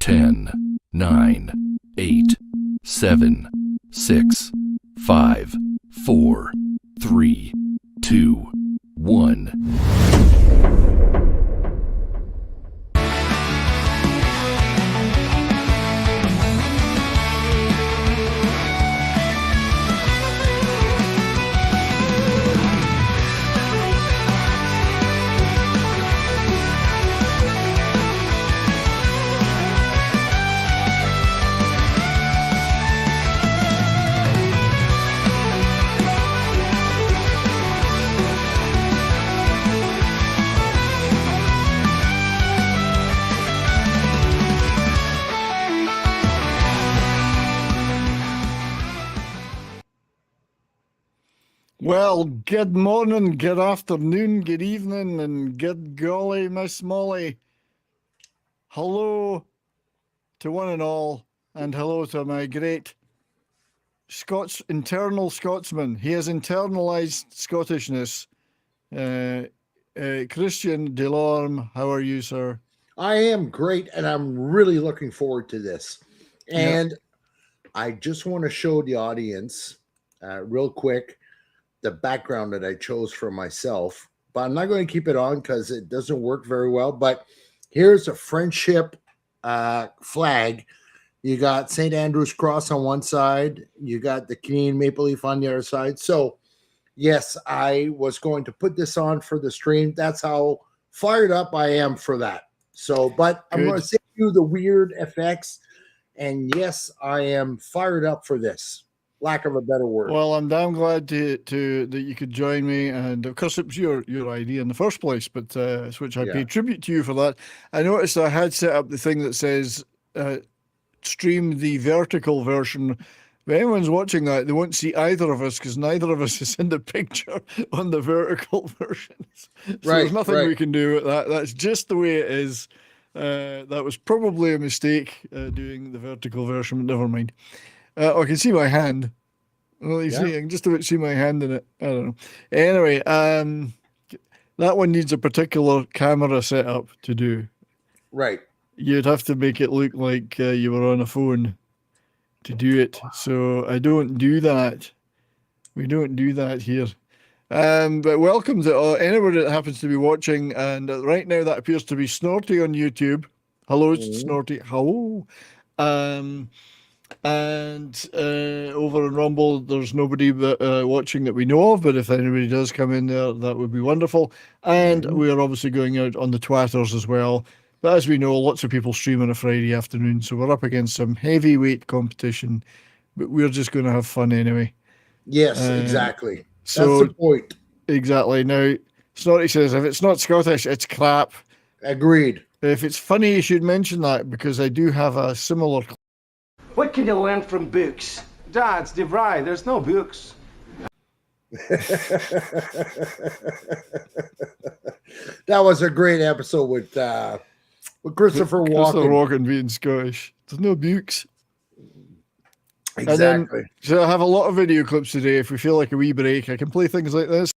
10, 9, 8, 7, 6, 5, 4, 3, 2, 1. Well, good morning, good afternoon, good evening, and good golly, Miss Molly. Hello to one and all, and hello to my great internal Scotsman. He has internalized Scottishness. Christian Delorme, how are you, sir? I am great, and I'm really looking forward to this. And I just want to show the audience real quick the background that I chose for myself, but I'm not going to keep it on because it doesn't work very well. But here's a friendship flag. You got St. Andrew's Cross on one side. You got the Canadian Maple Leaf on the other side. So, yes, I was going to put this on for the stream. That's how fired up I am for that. So, but I'm going to send you the weird effects. And yes, I am fired up for this. Lack of a better word. Well, I'm damn glad that you could join me, and of course it was your idea in the first place, but which I pay tribute to you for that. I noticed I had set up the thing that says stream the vertical version. If anyone's watching that, they won't see either of us because neither of us is in the picture on the vertical version. So there's nothing we can do with that. That's just the way it is. That was probably a mistake doing the vertical version, but never mind. I can see my hand. Well, you see, I can just about see my hand in it. I don't know. Anyway, that one needs a particular camera setup to do. Right. You'd have to make it look like you were on a phone to do it. So I don't do that. We don't do that here. But welcome to anybody that happens to be watching. And right now that appears to be Snorty on YouTube. Hello, Snorty. Hello. And over in Rumble, there's nobody watching that we know of, but if anybody does come in there, that would be wonderful. And we are obviously going out on the Twatters as well. But as we know, lots of people stream on a Friday afternoon, so we're up against some heavyweight competition, but we're just going to have fun anyway. Yes, exactly. So, that's the point. Exactly. Now, Snorty says, if it's not Scottish, it's crap. Agreed. If it's funny, you should mention that, because I do have a similar... What can you learn from books? Dad, they're right. There's no books. That was a great episode with Christopher Walken. Christopher Walken being Scottish. There's no books. Exactly. So I have a lot of video clips today. If we feel like a wee break, I can play things like this.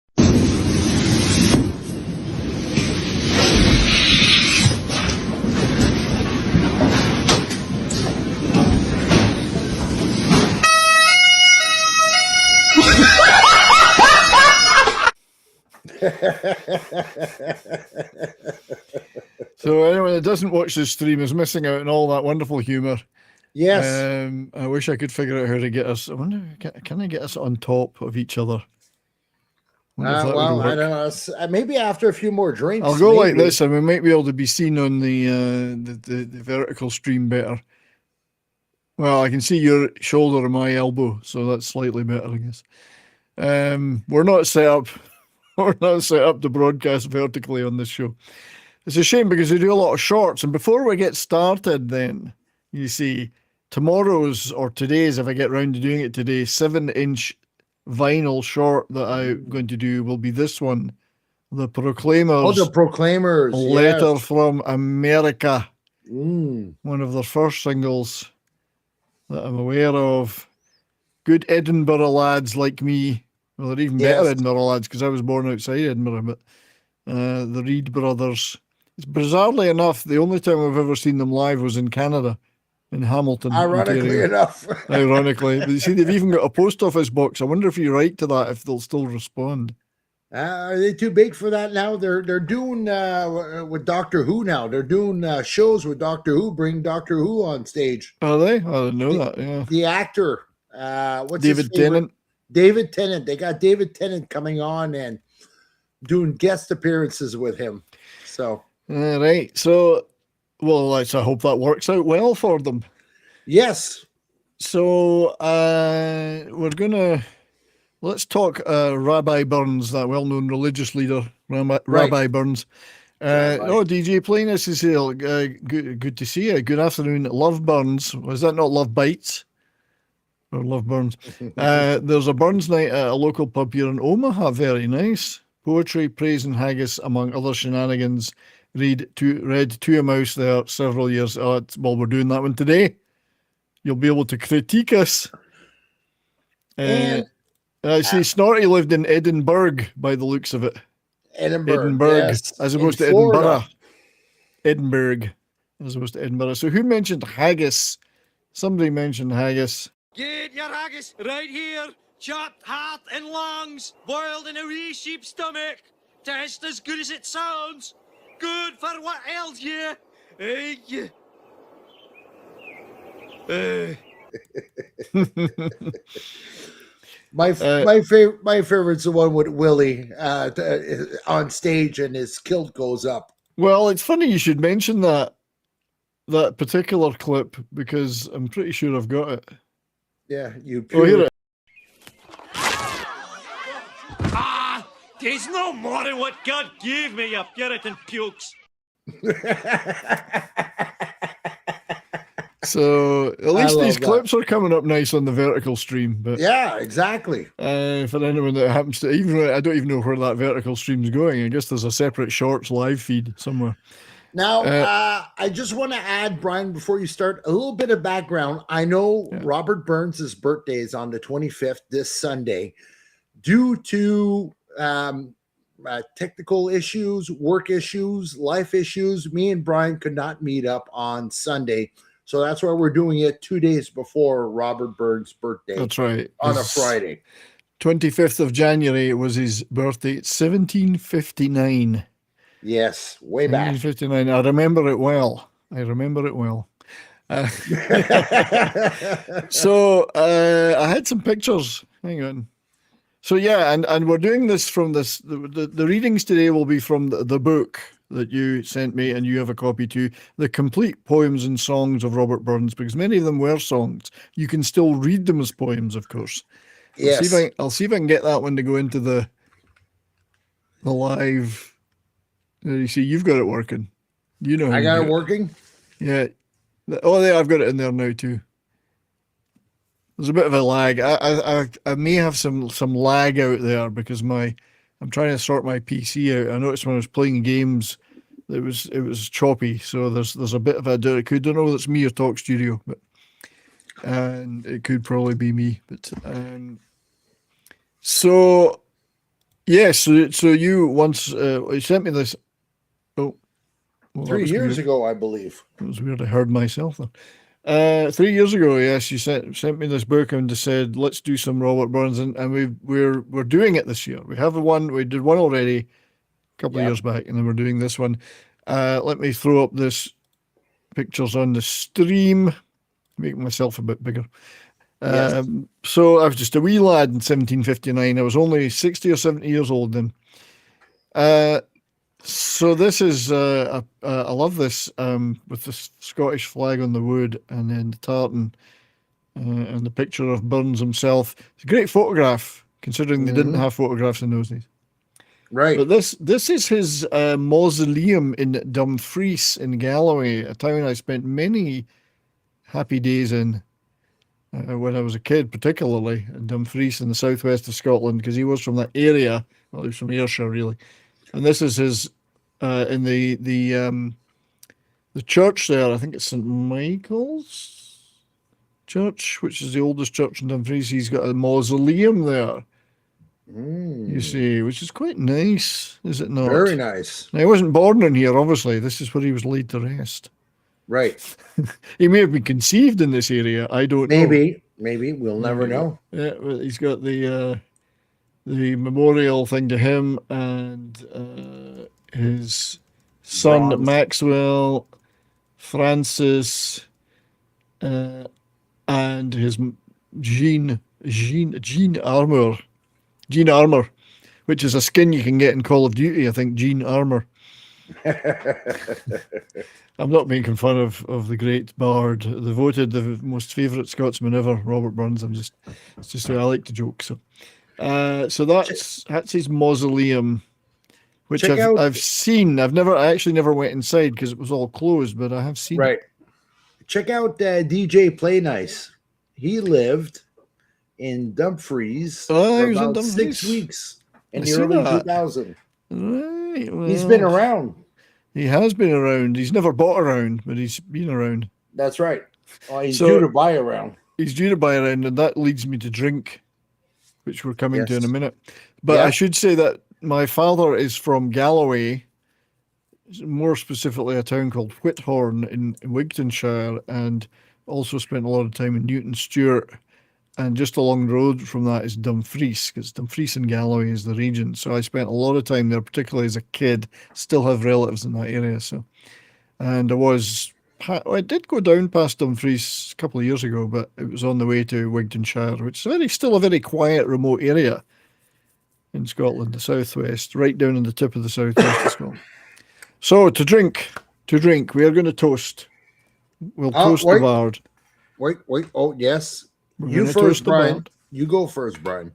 So anyone that doesn't watch this stream is missing out on all that wonderful humor. Yes. I wish I could figure out how to get us. I wonder, can I get us on top of each other? Well, I don't know. Maybe after a few more drinks. I'll go like this, and we might be able to be seen on the vertical stream better. Well, I can see your shoulder and my elbow, so that's slightly better, I guess. We're not set up. We're not set up to broadcast vertically on this show. It's a shame because we do a lot of shorts. And before we get started, then, you see, tomorrow's or today's, if I get round to doing it today, 7-inch vinyl short that I'm going to do will be this one, The Proclaimers. Oh, The Proclaimers. A letter from America. One of their first singles that I'm aware of. Good Edinburgh lads like me. Well, they're even better Edinburgh lads because I was born outside Edinburgh, but the Reed brothers It's bizarrely enough, the only time I've ever seen them live was in Canada, in Hamilton, Ironically Ontario. enough. Ironically. But you see, they've even got a post office box. I wonder if you write to that, if they'll still respond. Are they too big for that now? They're doing with Doctor Who now. They're doing shows with Doctor Who, bring Doctor Who on stage. Are they? I didn't know that, yeah. The actor, what's David his favorite? Tennant. David Tennant. They got David Tennant coming on and doing guest appearances with him. So, all right. So, well, I hope that works out well for them. yes. So, let's talk Rabbi Burns, that well-known religious leader, Rabbi Burns. DJ Plainus is here. Good to see you. Good afternoon. Love Burns. Was that not Love Bites? Or Love Burns? There's a Burns night at a local pub here in Omaha. Very nice. Poetry, praise, and haggis, among other shenanigans. Read to a mouse there several years. Well, we're doing that one today. You'll be able to critique us. I see Snorty lived in Edinburgh by the looks of it. Edinburgh, yes. As opposed to Edinburgh. Edinburgh, as opposed to Edinburgh. So who mentioned haggis? Somebody mentioned haggis. Get your haggis right here. Chopped heart and lungs, boiled in a wee sheep's stomach. Tastes as good as it sounds. Good for what ails you. My favorite's the one with Willie on stage and his kilt goes up. Well, it's funny you should mention that particular clip, because I'm pretty sure I've got it. Yeah, you. Here it. There's no more than what God gave me, you Puritan pukes. So at least these clips are coming up nice on the vertical stream. But yeah, exactly. For anyone that happens to, I don't even know where that vertical stream is going. I guess there's a separate shorts live feed somewhere. Now, I just want to add, Brian, before you start, a little bit of background. I know Robert Burns' birthday is on the 25th, this Sunday. Due to technical issues, work issues, life issues, me and Brian could not meet up on Sunday. So that's why we're doing it 2 days before Robert Burns' birthday. That's right. On a Friday. 25th of January was his birthday. It's 1759. Yes, way back. 1759. I remember it well. So I had some pictures. Hang on. So yeah, and we're doing this from this. The readings today will be from the book that you sent me, and you have a copy too. The complete poems and songs of Robert Burns, because many of them were songs. You can still read them as poems, of course. Yes. I'll see if I can get that one to go into the live. You see, you've got it working. You know, I got it working. Yeah. Oh, there, I've got it in there now too. There's a bit of a lag. I may have some lag out there because I'm trying to sort my PC out. I noticed when I was playing games, it was choppy. So there's a bit of a. It could, don't know if it's me or Talk Studio, but and it could probably be me. But so yes, so you once you sent me this. Oh, well, 3 years ago, I believe. It was weird. I heard myself then. 3 years ago, yes, you sent me this book and just said, let's do some Robert Burns, and we're doing it this year. We did one already a couple of years back, and then we're doing this one. Let me throw up this pictures on the stream, make myself a bit bigger. Yes. So I was just a wee lad in 1759. I was only 60 or 70 years old then. So this is, I love this, with the Scottish flag on the wood and then the tartan and the picture of Burns himself. It's a great photograph, considering they didn't have photographs in those days. Right. But this is his mausoleum in Dumfries in Galloway, a town I spent many happy days in when I was a kid, particularly in Dumfries in the southwest of Scotland, because he was from that area. Well, he was from Ayrshire, really. And this is his in the church there. I think it's St. Michael's Church, which is the oldest church in Dumfries. He's got a mausoleum there You see, which is quite nice, is it not? Very nice. Now, he wasn't born in here, obviously. This is where he was laid to rest. Right. He may have been conceived in this area. I don't know. Maybe we'll never know. Yeah, well, he's got the memorial thing to him and his son Bronze. Maxwell, Francis, and his Jean Armor, which is a skin you can get in Call of Duty. I think Jean Armor. I'm not making fun of the great bard, the voted the most favourite Scotsman ever, Robert Burns. It's just I like to joke. So that's his mausoleum, which I've seen. I actually never went inside because it was all closed, but I have seen. Right. Check out DJ Play Nice. He lived in Dumfries for about 6 weeks in the early 2000s. Right. Well, he's been around. He has been around. He's never bought around, but he's been around. That's right. Oh, he's due to buy around. He's due to buy around, and that leads me to drink, which we're coming to in a minute. But I should say that my father is from Galloway, more specifically a town called Whithorn in Wigtonshire, and also spent a lot of time in Newton Stewart. And just along the road from that is Dumfries, because Dumfries and Galloway is the region. So I spent a lot of time there, particularly as a kid. Still have relatives in that area. So, and I did go down past Dumfries a couple of years ago, but it was on the way to Wigtonshire, which is still a very quiet, remote area in Scotland, the southwest, right down in the tip of the southwest of Scotland. So to drink, we are going to toast. We'll toast the bard. Wait. Oh, yes. You first, Brian. You go first, Brian.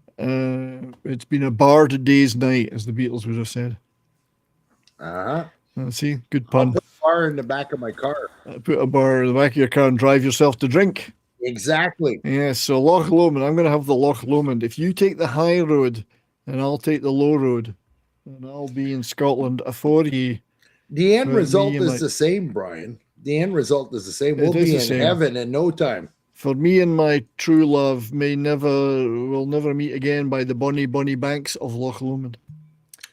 It's been a bard day's night, as the Beatles would have said. See, good pun. I'll put a bar in the back of my car. Put a bar in the back of your car and drive yourself to drink. Exactly. Yeah, so Loch Lomond. I'm going to have the Loch Lomond. If you take the high road, and I'll take the low road, and I'll be in Scotland afore you. The end result is the same, Brian. The end result is the same. We'll be in heaven in no time. For me and my true love will never meet again by the bonny banks of Loch Lomond.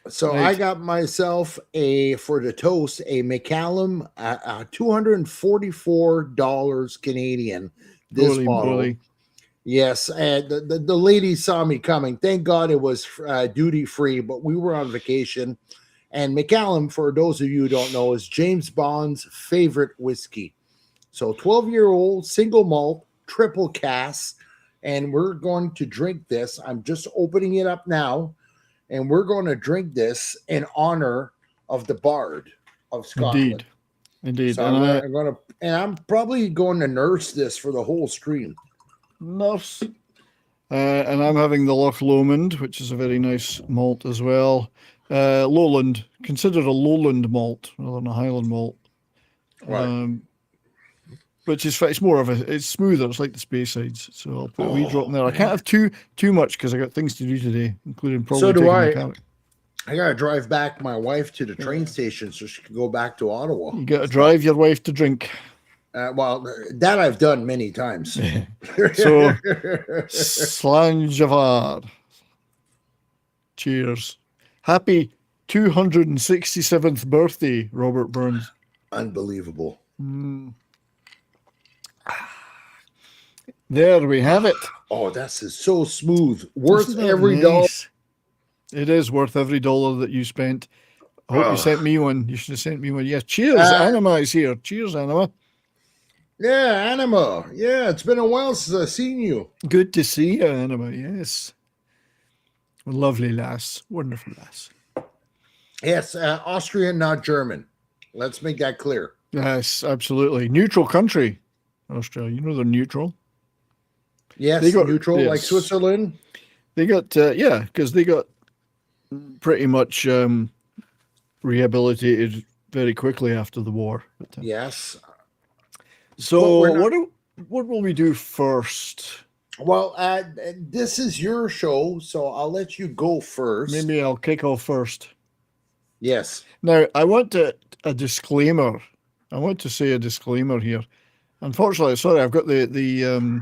So I got myself for the toast, a Macallan, $244 Canadian. This bottle. Yes, and the lady saw me coming. Thank God it was duty free, but we were on vacation. And Macallan, for those of you who don't know, is James Bond's favorite whiskey. So 12-year-old single malt, triple cask, and we're going to drink this. I'm just opening it up now, and we're going to drink this in honor of the Bard of Scotland. Indeed. So I'm probably going to nurse this for the whole stream. Nurse. And I'm having the Loch Lomond, which is a very nice malt as well. Lowland, considered a lowland malt rather than a Highland malt. Right. Which is it's smoother. It's like the Speyside. So I'll put a wee drop in there. I can't have too much because I got things to do today, including probably taking the car. I gotta drive back my wife to the train station so she can go back to Ottawa. You gotta drive your wife to drink. Well, that I've done many times. So Slanjavar. Cheers. Happy 267th birthday, Robert Burns. Unbelievable. There we have it. Oh, that's so smooth. Worth every dollar. It is worth every dollar that you spent. I hope you sent me one. You should have sent me one. Yeah, cheers. Anima is here. Cheers, Anima. Yeah, Anima. Yeah, it's been a while since I've seen you. Good to see you, Anima. Yes. Lovely lass. Wonderful lass. Yes, Austrian, not German. Let's make that clear. Yes, absolutely. Neutral country, Austria. You know they're neutral. Yes, they got neutral, like Switzerland. They got, because they got pretty much rehabilitated very quickly after the war. But, yes. So what will we do first? Well, this is your show, so I'll let you go first. Maybe I'll kick off first. Yes. Now, I want a disclaimer. I want to say a disclaimer here. Unfortunately, sorry, I've got the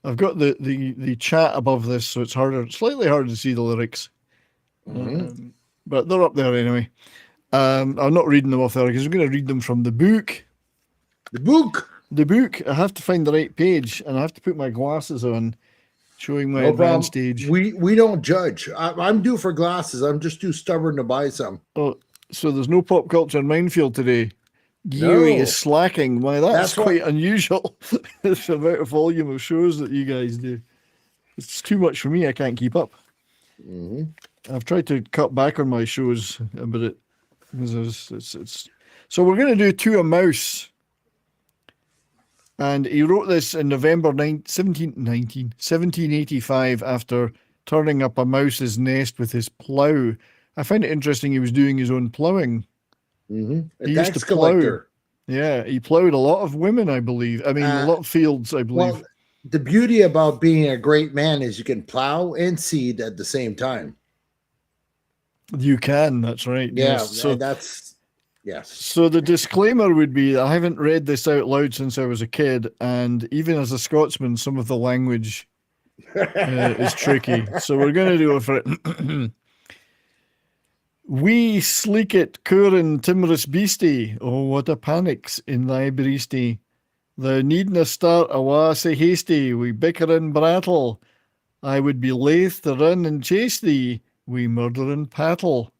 I've got the chat above this, so it's slightly harder to see the lyrics. But they're up there anyway. I'm not reading them off there because I'm going to read them from the book. The book. The book. I have to find the right page, and I have to put my glasses on, showing my advanced age. We don't judge. I'm due for glasses. I'm just too stubborn to buy some. Oh, so there's no pop culture minefield today. Geary is slacking. Why, that's quite unusual. It's the amount of volume of shows that you guys do. It's too much for me. I can't keep up. I've tried to cut back on my shows, but it's so we're going to do To a Mouse. And he wrote this in November 1785 after turning up a mouse's nest with his plough. I find it interesting he was doing his own ploughing. He used to plough. Yeah, he ploughed a lot of women, I believe. I mean, a lot of fields, I believe. Well, the beauty about being a great man is you can plow and seed at the same time. You can, that's right. Yeah, yes. So yes. So the disclaimer would be I haven't read this out loud since I was a kid, and even as a Scotsman, some of the language is tricky. So we're going to do it for it. We sleek it, Curran timorous beastie. Oh, what a panic's in thy breastie. Thou needna start awa sae hasty, we bicker and brattle. I would be laith to run and chase thee, we murder and pattle.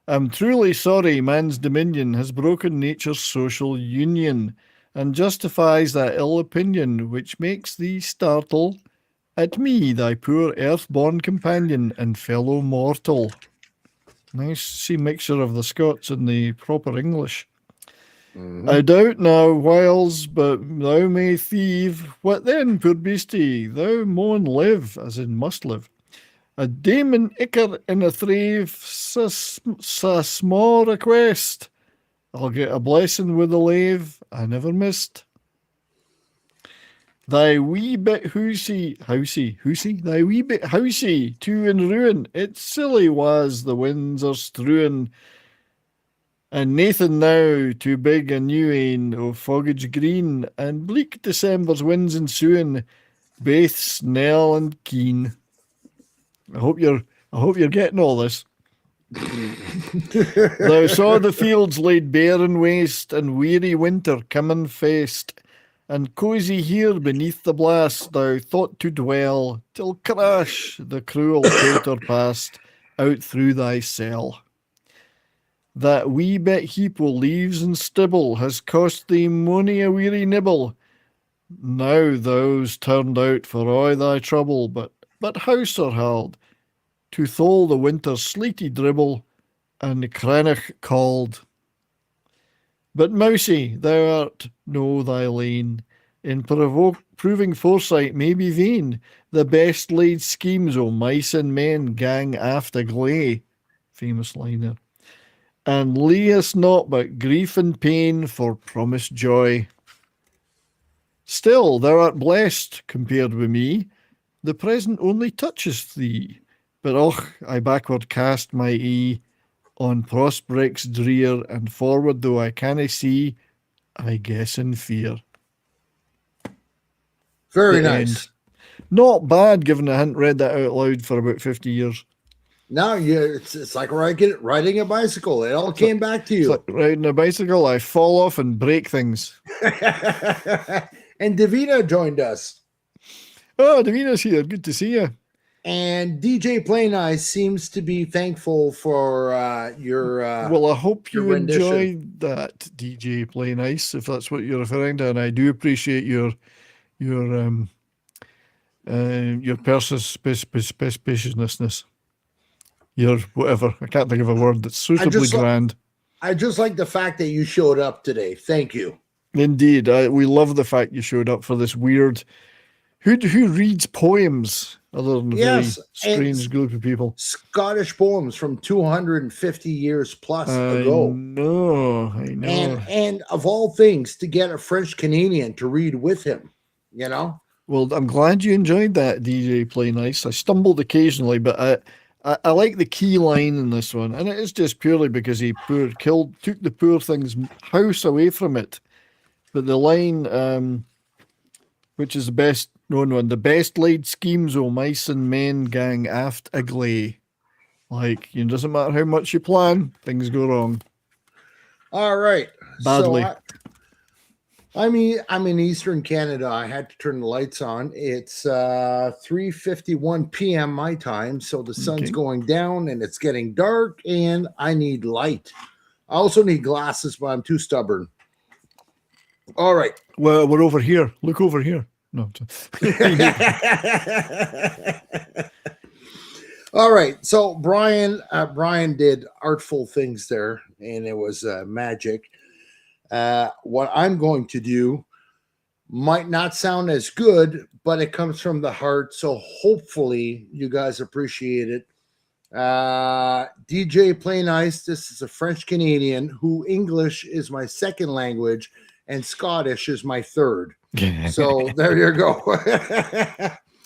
I'm truly sorry man's dominion has broken nature's social union, and justifies that ill opinion which makes thee startle at me, thy poor earth-born companion and fellow mortal. Nice mixture of the Scots and the proper English. I doubt now whiles, but thou may thieve. What then, poor beastie? Thou maun live, as in must live. A damon icker in a thrave, sa small request. I'll get a blessing with a lave I never missed. Thy wee bit housey, thy wee bit housey, to in ruin. It's silly was the winds are strewing. And Nathan now, too big a new ane o' foggage green, and bleak December's winds ensuing, baith snell and keen. I hope you're getting all this. Thou saw the fields laid bare and waste, and weary winter coming fast, and cosy here beneath the blast thou thought to dwell, till crash the cruel coulter passed out through thy cell. That wee bit heap o' leaves and stibble has cost thee mony a weary nibble. Now thou's turned out for all thy trouble, but house are held to thole the winter's sleety dribble, and Cranach called. But Mousie, thou art no thy lane, in proving foresight may be vain. The best laid schemes o' mice and men gang after gley, famous liner, and lea us not but grief and pain for promised joy. Still thou art blessed compared with me, the present only touches thee, but och, I backward cast my ee on prospects drear, and forward though I canna see, I guess in fear. Very nice. End. Not bad, given I hadn't read that out loud for about 50 years. Now it's like riding a bicycle. It all came back to you. It's like riding a bicycle, I fall off and break things. And Davina joined us. Oh, Davina's here. Good to see you. And DJ Play Nice seems to be thankful for your well, I hope you rendition. enjoyed that, DJ Play Nice, if that's what you're referring to, and I do appreciate your perspiciousness. Your whatever. I can't think of a word that's suitably grand. I just like the fact that you showed up today. Thank you. Indeed. We love the fact you showed up for this weird... Who reads poems other than a very strange group of people? Scottish poems from 250 years plus ago. I know. And of all things, to get a French Canadian to read with him, you know? Well, I'm glad you enjoyed that, DJ Play Nice. I stumbled occasionally, but I like the key line in this one, and it is just purely because he took the poor thing's house away from it. But the line, which is the best known one. The best laid schemes o' mice and men gang aft agley. Like, it doesn't matter how much you plan, things go wrong. All right. Badly. So I'm in Eastern Canada. I had to turn the lights on. It's 3:51 p.m. my time, so the sun's going down and it's getting dark, and I need light. I also need glasses, but I'm too stubborn. All right. Well, we're over here. Look over here. No. All right. So Brian did artful things there, and it was magic. What I'm going to do might not sound as good, but it comes from the heart. So hopefully you guys appreciate it. DJ Play Nice. This is a French Canadian who English is my second language and Scottish is my third. So there you go.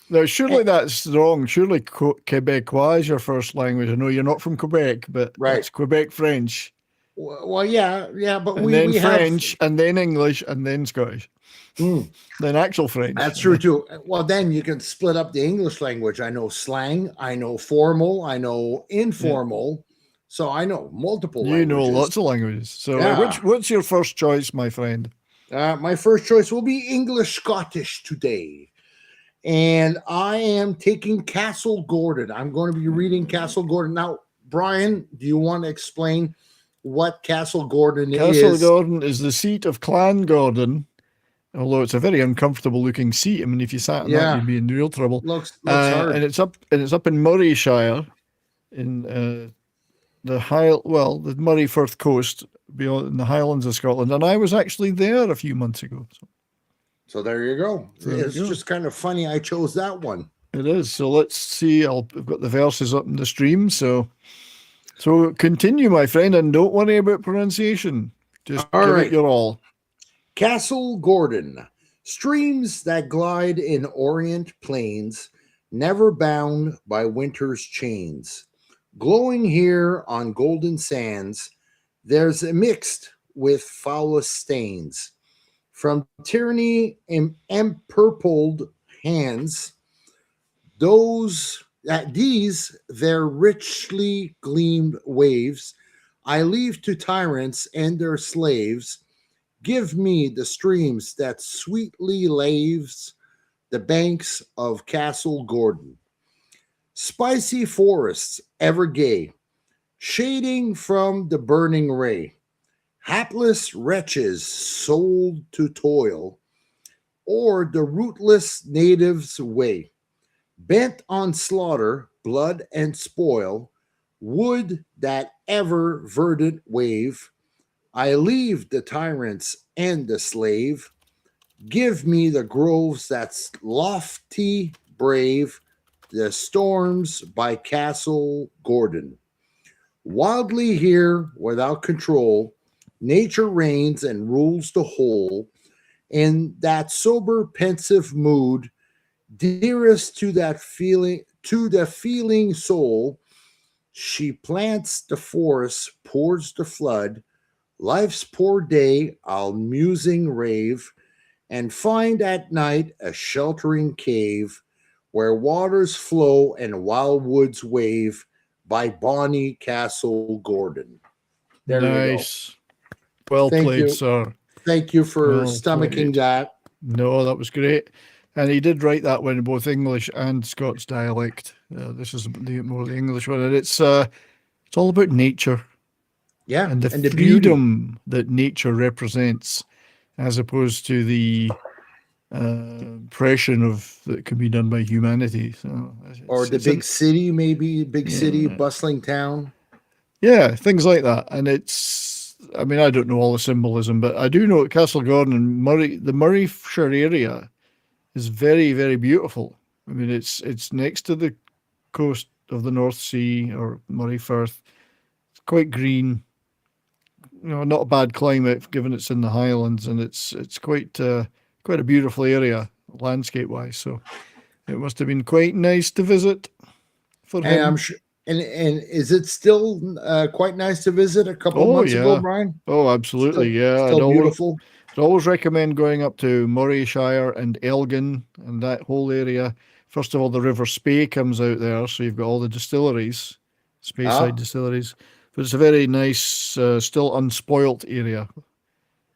No, surely that's wrong. Surely Quebecois is your first language. I know you're not from Quebec, but it's Quebec French. Well, yeah, but we French, and then English, and then Scottish. Then actual French. That's true too. Well, then you can split up the English language. I know slang, I know formal, I know informal. So I know multiple languages. You know lots of languages. So what's your first choice, my friend? My first choice will be English Scottish today. And I am taking Castle Gordon. I'm going to be reading Castle Gordon. Now, Brian, do you want to explain what Castle Gordon is? Castle Gordon is the seat of Clan Gordon, although it's a very uncomfortable looking seat. I mean, if you sat in that, you'd be in real trouble. Looks hard. And it's up in Murrayshire, in the the Murray Firth coast, beyond in the Highlands of Scotland. And I was actually there a few months ago. So there you go. It's just kind of funny I chose that one. It is. So let's see. I've got the verses up in the stream. So continue, my friend, and don't worry about pronunciation. Just give it your all. Castle Gordon. Streams that glide in orient plains, never bound by winter's chains. Glowing here on golden sands, there's a mixed with foulest stains. From tyranny and empurpled hands, these their richly gleamed waves, I leave to tyrants and their slaves. Give me the streams that sweetly laves the banks of Castle Gordon. Spicy forests ever gay, shading from the burning ray. Hapless wretches sold to toil, or the rootless natives' way. Bent on slaughter, blood, and spoil, would that ever verdant wave. I leave the tyrants and the slave. Give me the groves that's lofty, brave, the storms by Castle Gordon. Wildly here, without control, nature reigns and rules the whole. In that sober, pensive mood, dearest to the feeling soul, she plants the forest, pours the flood. Life's poor day, I'll musing rave, and find at night a sheltering cave where waters flow and wild woods wave by bonny Castle Gordon. There nice. You go. Well played, sir. Thank you for stomaching that. No, that was great. And he did write that one in both English and Scots dialect. This is more the English one. And it's all about nature. Yeah. And the freedom that nature represents, as opposed to the oppression that can be done by humanity. So, or the big city, maybe big city, bustling town. Yeah, things like that. And I mean, I don't know all the symbolism, but I do know at Castle Gordon and the Murrayshire area is very, very beautiful. I mean, it's next to the coast of the North Sea or Murray Firth. It's quite green. Not a bad climate given it's in the Highlands, and it's quite a beautiful area landscape wise. So it must have been quite nice to visit for him. I'm sure. And is it still quite nice to visit a couple of months ago, Brian? Oh, absolutely, Still beautiful. I'd always recommend going up to Murrayshire and Elgin and that whole area. First of all, the River Spey comes out there, so you've got all the distilleries, Speyside distilleries. But it's a very nice, still unspoilt area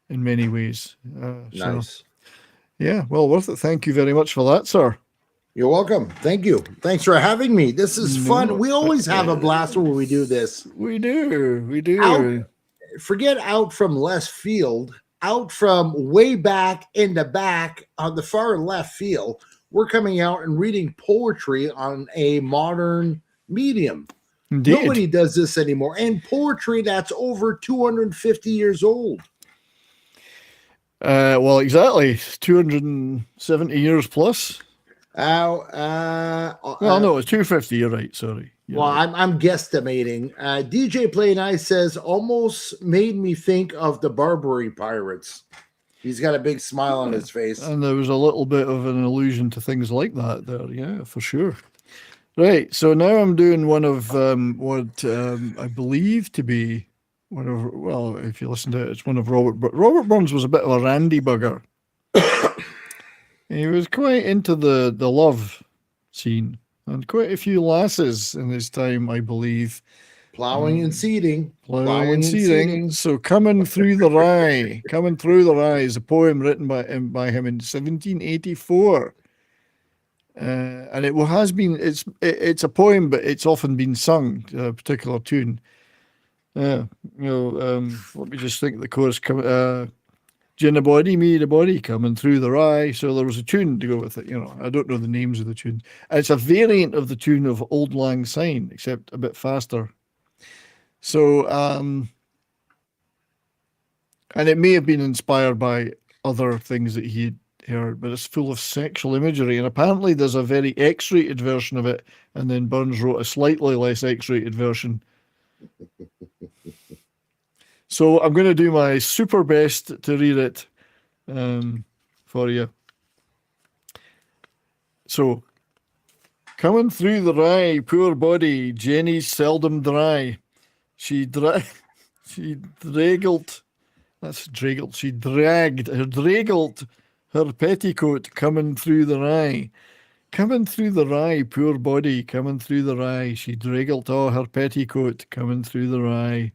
in many ways. Nice. So, yeah, well worth it. Thank you very much for that, sir. You're welcome. Thank you. Thanks for having me. This is fun. We always have a blast when we do this. We do. Forget out from left field, out from way back in the back on the far left field. We're coming out and reading poetry on a modern medium. Indeed. Nobody does this anymore. And poetry that's over 250 years old. Well, exactly. 270 years plus. Well, no, it's 250. You're right. Sorry. I'm guesstimating. DJ Play Nice says almost made me think of the Barbary Pirates. He's got a big smile on his face. And there was a little bit of an allusion to things like that there. Yeah, for sure. Right. So now I'm doing one of what I believe to be one of, well, if you listen to it, it's one of Robert Burns was a bit of a randy bugger. He was quite into the love scene and quite a few lasses in his time, I believe. Plowing and seeding. Plowing and seeding. So Coming Through the Rye. Coming Through the Rye is a poem written by him in 1784. And it has been, it's a poem, but it's often been sung, a particular tune. Let me just think the chorus, Gin a body, me the body, coming through the rye. So there was a tune to go with it. I don't know the names of the tune. And it's a variant of the tune of Auld Lang Syne, except a bit faster. So, and it may have been inspired by other things that he'd heard, but it's full of sexual imagery. And apparently there's a very X-rated version of it, and then Burns wrote a slightly less X-rated version. So I'm going to do my super best to read it for you. So, coming through the rye, poor body, Jenny's seldom dry. She dragged her petticoat coming through the rye. Coming through the rye, poor body, coming through the rye. She draggled all her petticoat coming through the rye.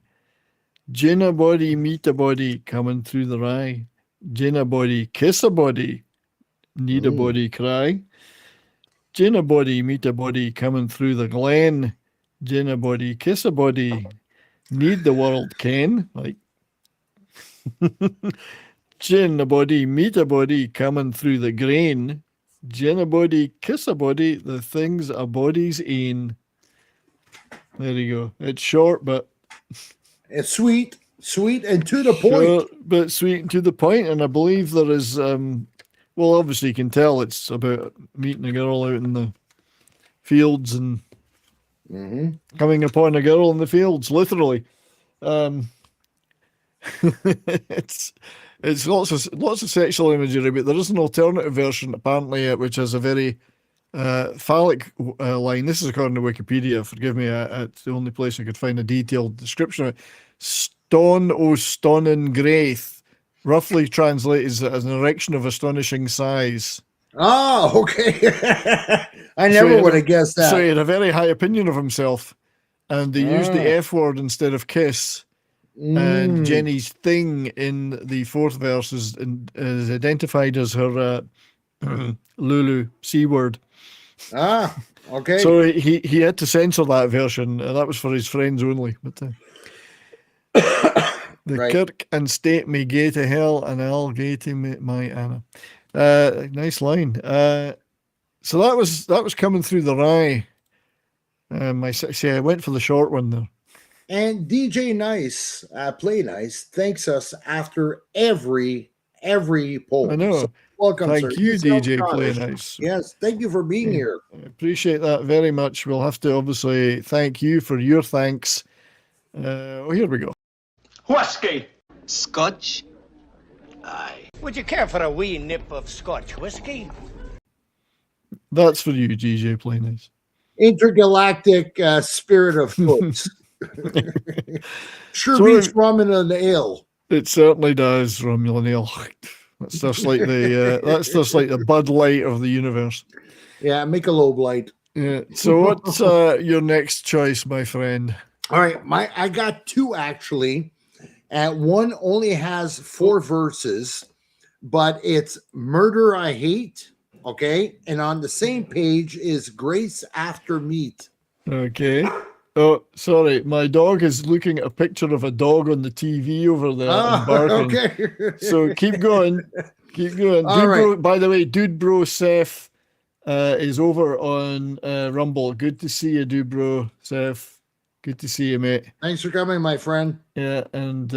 Gin a body, meet a body, coming through the rye. Gin a body, kiss a body, need a body, cry. Gin a body, meet a body, coming through the glen. Gin a body, kiss a body, need the world ken. Like, gin a body, meet a body, coming through the grain. Gin a body, kiss a body, the things a body's ain. There you go. It's short, but it's sweet and to the point. Short, but sweet and to the point. And I believe there is, well, obviously you can tell it's about meeting a girl out in the fields and coming upon a girl in the fields, literally. It's lots of sexual imagery, but there is an alternative version apparently, which has a very phallic line. This is according to Wikipedia. Forgive me, it's the only place I could find a detailed description of it. Ston o stonin graith, roughly translated as an erection of astonishing size. Oh, okay. I never would have guessed that. So he had a very high opinion of himself, and they used the F word instead of kiss. And Jenny's thing in the fourth verse is identified as her Lulu C word. Ah, okay. So he had to censor that version. That was for his friends only. But the kirk and state may go to hell, and I'll go to my Anna. Nice line. So that was coming through the rye. I went for the short one there. And DJ Nice, Play Nice, thanks us after every poll. I know. So welcome, thank sir. you, DJ Play Nice. Yes, thank you for being here. I appreciate that very much. We'll have to obviously thank you for your thanks. Here we go. Whiskey. Scotch? Aye. Would you care for a wee nip of Scotch whiskey? That's for you, DJ Play Nice. Intergalactic spirit of folks. Sure beats rum in an ale. It certainly does, Romulan ale. That's just like the Bud Light of the universe. Yeah, Michelob Light. Yeah. So what's your next choice, my friend? All right, I got two actually. One only has 4 verses, but it's Murder I Hate, okay? And on the same page is Grace After Meat. Okay. Oh, sorry. My dog is looking at a picture of a dog on the TV over there and barking. Okay. So keep going. Keep going. All right. Bro, by the way, Dude Bro Seth is over on Rumble. Good to see you, Dude Bro Seth. Good to see you, mate. Thanks for coming, my friend. Yeah, and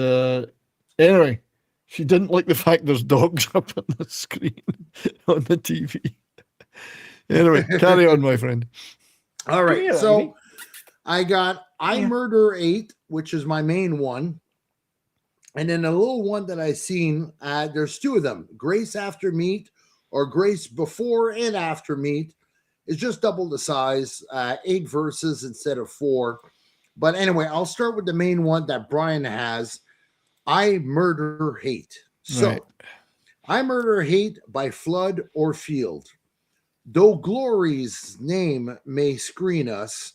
anyway, she didn't like the fact there's dogs up on the screen on the TV. Anyway, carry on, my friend. All right, Yeah, so I got I Murder 8, which is my main one. And then a little one that I seen, there's 2 of them, Grace After Meat or Grace Before and After Meat. It's just double the size, 8 verses instead of 4. But anyway, I'll start with the main one that Brian has, I Murder Hate. So, Right. I Murder Hate by flood or field. Though glory's name may screen us,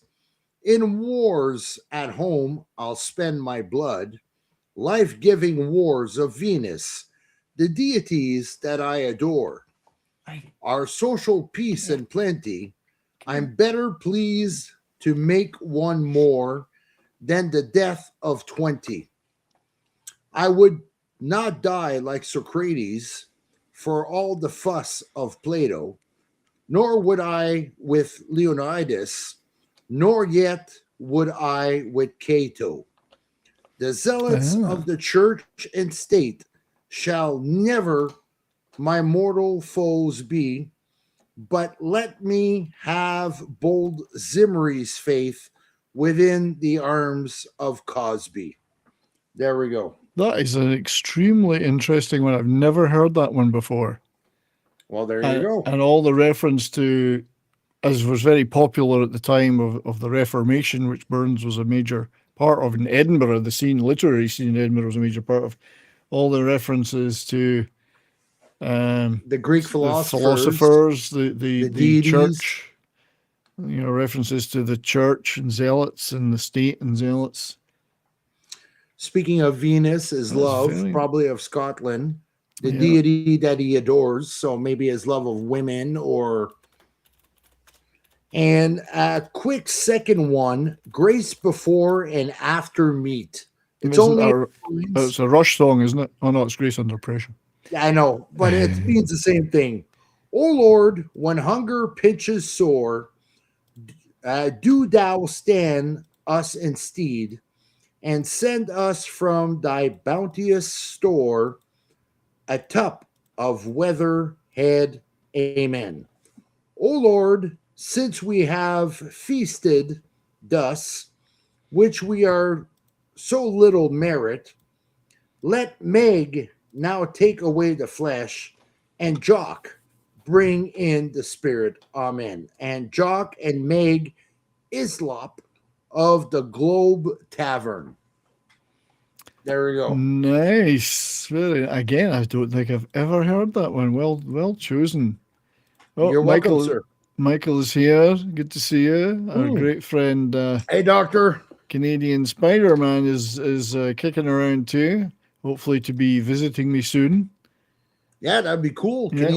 in wars at home I'll spend my blood, life-giving wars of Venus, the deities that I adore. Our social peace and plenty, I'm better pleased to make one more than the death of 20. I would not die like Socrates for all the fuss of Plato, nor would I with Leonidas, nor yet would I with Cato. The zealots of the church and state shall never my mortal foes be, but let me have bold Zimri's faith within the arms of Cosby. There we go. That is an extremely interesting one. I've never heard that one before. Well, there you go. And all the reference to, as was very popular at the time of the Reformation, which Burns was a major part of in Edinburgh, the scene, literary scene in Edinburgh was a major part of, all the references to the Greek philosophers, the deities. church, references to the church and zealots and the state and zealots. Speaking of Venus, is love, probably of Scotland, the deity that he adores. So maybe his love of women and a quick second one, Grace Before and After Meat. It's it's a Rush song, isn't it? Oh no, it's Grace Under Pressure. I know, but it means the same thing. Oh Lord, when hunger pinches sore, do thou stand us instead, and send us from thy bounteous store a tup of weather head. Amen. O Lord, since we have feasted thus, which we are so little merit, let Meg now take away the flesh, and Jock bring in the spirit. Amen. And Jock and Meg Islop of the Globe Tavern. There we go. Nice. Again, I don't think I've ever heard that one. Well chosen. Oh, You're welcome, sir. Michael is here. Good to see you. Our great friend. Hey, Doctor. Canadian Spider-Man is kicking around too. Hopefully to be visiting me soon. Yeah, that'd be cool. Yeah,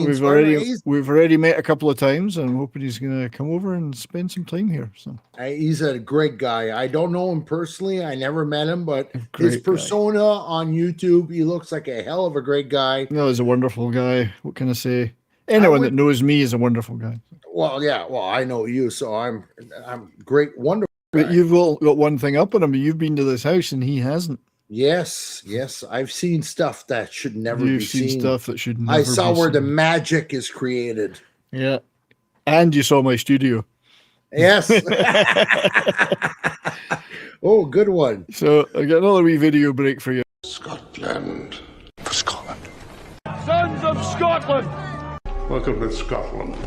we've already met a couple of times, and I'm hoping he's going to come over and spend some time here. So he's a great guy. I don't know him personally. I never met him, but his persona on YouTube, he looks like a hell of a great guy. No, he's a wonderful guy. What can I say? Anyone that knows me is a wonderful guy. Well, yeah. Well, I know you, so I'm great, wonderful. But you've got one thing up on him. You've been to this house, and he hasn't. Yes. I've seen stuff that should never be seen. You've seen stuff that should never be seen. I saw where the magic is created. Yeah. And you saw my studio. Yes. Oh, good one. So I got another wee video break for you. Scotland. For Scotland. Sons of Scotland! Welcome to Scotland.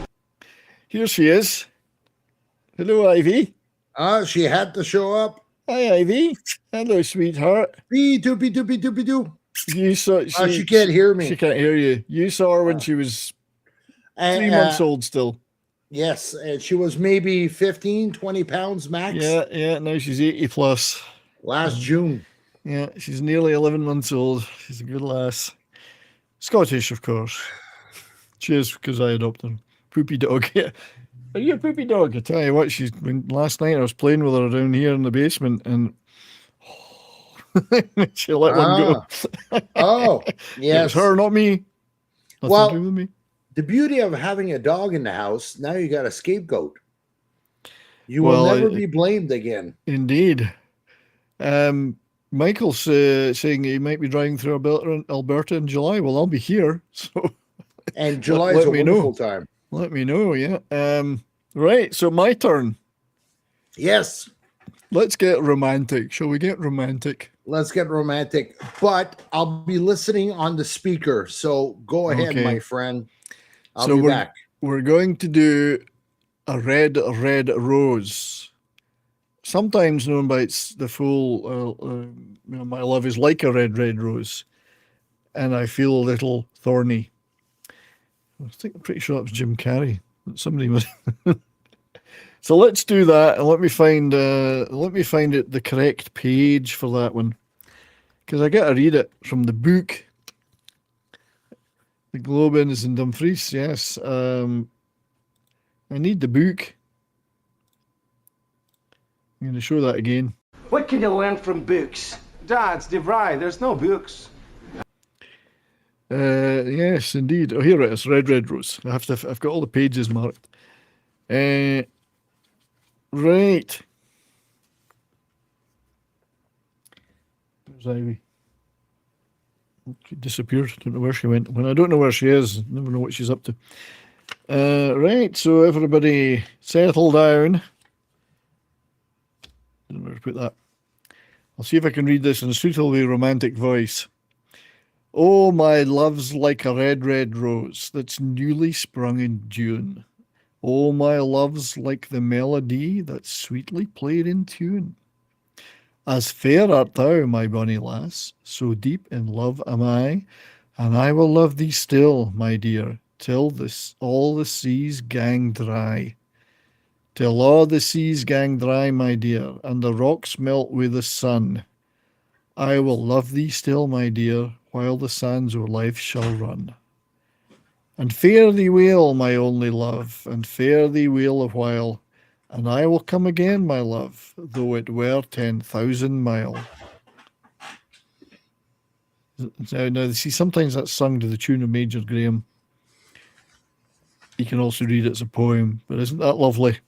Here she is. Hello, Ivy. She had to show up. Hi, Ivy. Hello, sweetheart. Be-do. You saw she can't hear me. She can't hear you. You saw her when she was 3 months old still. Yes, and she was maybe 15, 20 pounds max. Yeah. Now she's 80 plus. Last June. Yeah, she's nearly 11 months old. She's a good lass. Scottish, of course. She is, because I adopted her. Poopy dog. Yeah. Are you a poopy dog? I tell you what, last night I was playing with her down here in the basement, and she let one go. Oh, yes. It was her, not me. Nothing to do with me. The beauty of having a dog in the house, now you got a scapegoat. You will never be blamed again. Indeed. Michael's saying he might be driving through Alberta in July. Well, I'll be here. So, and July is a wonderful time. Let me know, yeah. Right, so my turn. Yes. Let's get romantic. Shall we get romantic? Let's get romantic. But I'll be listening on the speaker. So go ahead, my friend. I'll be back. We're going to do a red rose. Sometimes known by the full, my love is like a red rose. And I feel a little thorny. I'm pretty sure that was Jim Carrey. Somebody was. So let's do that, and let me find it the correct page for that one, because I got to read it from the book. The Globins and Dumfries. Yes, I need the book. I'm going to show that again. What can you learn from books? Dads, they're right. There's no books. Yes, indeed. Oh, here it is. Red Rose. I've got all the pages marked. Right. Where's Ivy? She disappeared. Don't know where she went. When I don't know where she is, never know what she's up to. Right. So everybody, settle down. Don't know where to put that. I'll see if I can read this in a suitably romantic voice. Oh, my love's like a red rose that's newly sprung in June. Oh, my love's like the melody that's sweetly played in tune. As fair art thou, my bonny lass, so deep in love am I, and I will love thee still, my dear, till all the seas gang dry. Till all the seas gang dry, my dear, and the rocks melt with the sun. I will love thee still, my dear, while the sands o' life shall run. And fare thee well, my only love, and fare thee well a while, and I will come again, my love, though it were 10,000 mile. Now, see, sometimes that's sung to the tune of Major Graham. You can also read it as a poem, but isn't that lovely?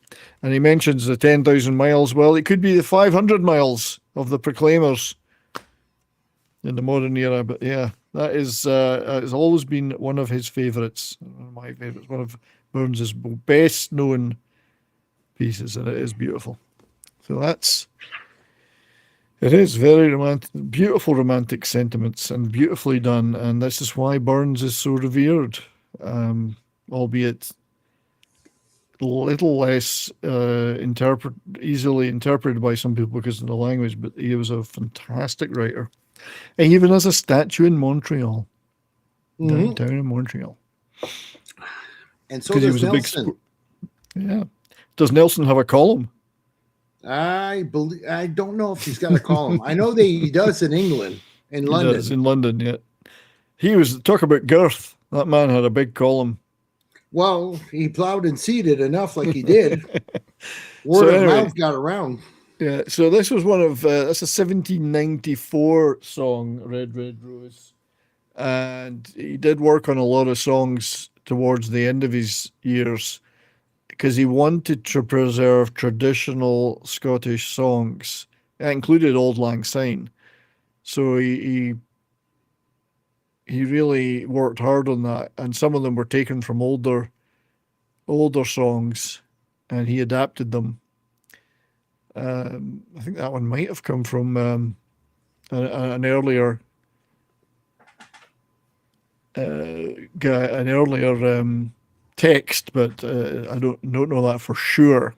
And he mentions the 10,000 miles. Well, it could be the 500 miles of the Proclaimers in the modern era, but yeah, that has always been one of his favourites, one of my favourites, one of Burns's best known pieces, and it is beautiful. So it is very romantic, beautiful romantic sentiments, and beautifully done, and this is why Burns is so revered, albeit a little less easily interpreted by some people because of the language, but he was a fantastic writer. And even has a statue in Montreal, downtown in Montreal. And so does Nelson. Yeah. Does Nelson have a column? I don't know if he's got a column. I know that he does in England, in London. Does in London, yeah. He was, talk about girth. That man had a big column. Well, he plowed and seeded enough like he did. Word of mouth got around. Yeah, so this was one of, that's a 1794 song, Red Rose. And he did work on a lot of songs towards the end of his years because he wanted to preserve traditional Scottish songs. That included Auld Lang Syne. So he really worked hard on that. And some of them were taken from older songs, and he adapted them. I think that one might have come from an earlier text, but I don't know that for sure.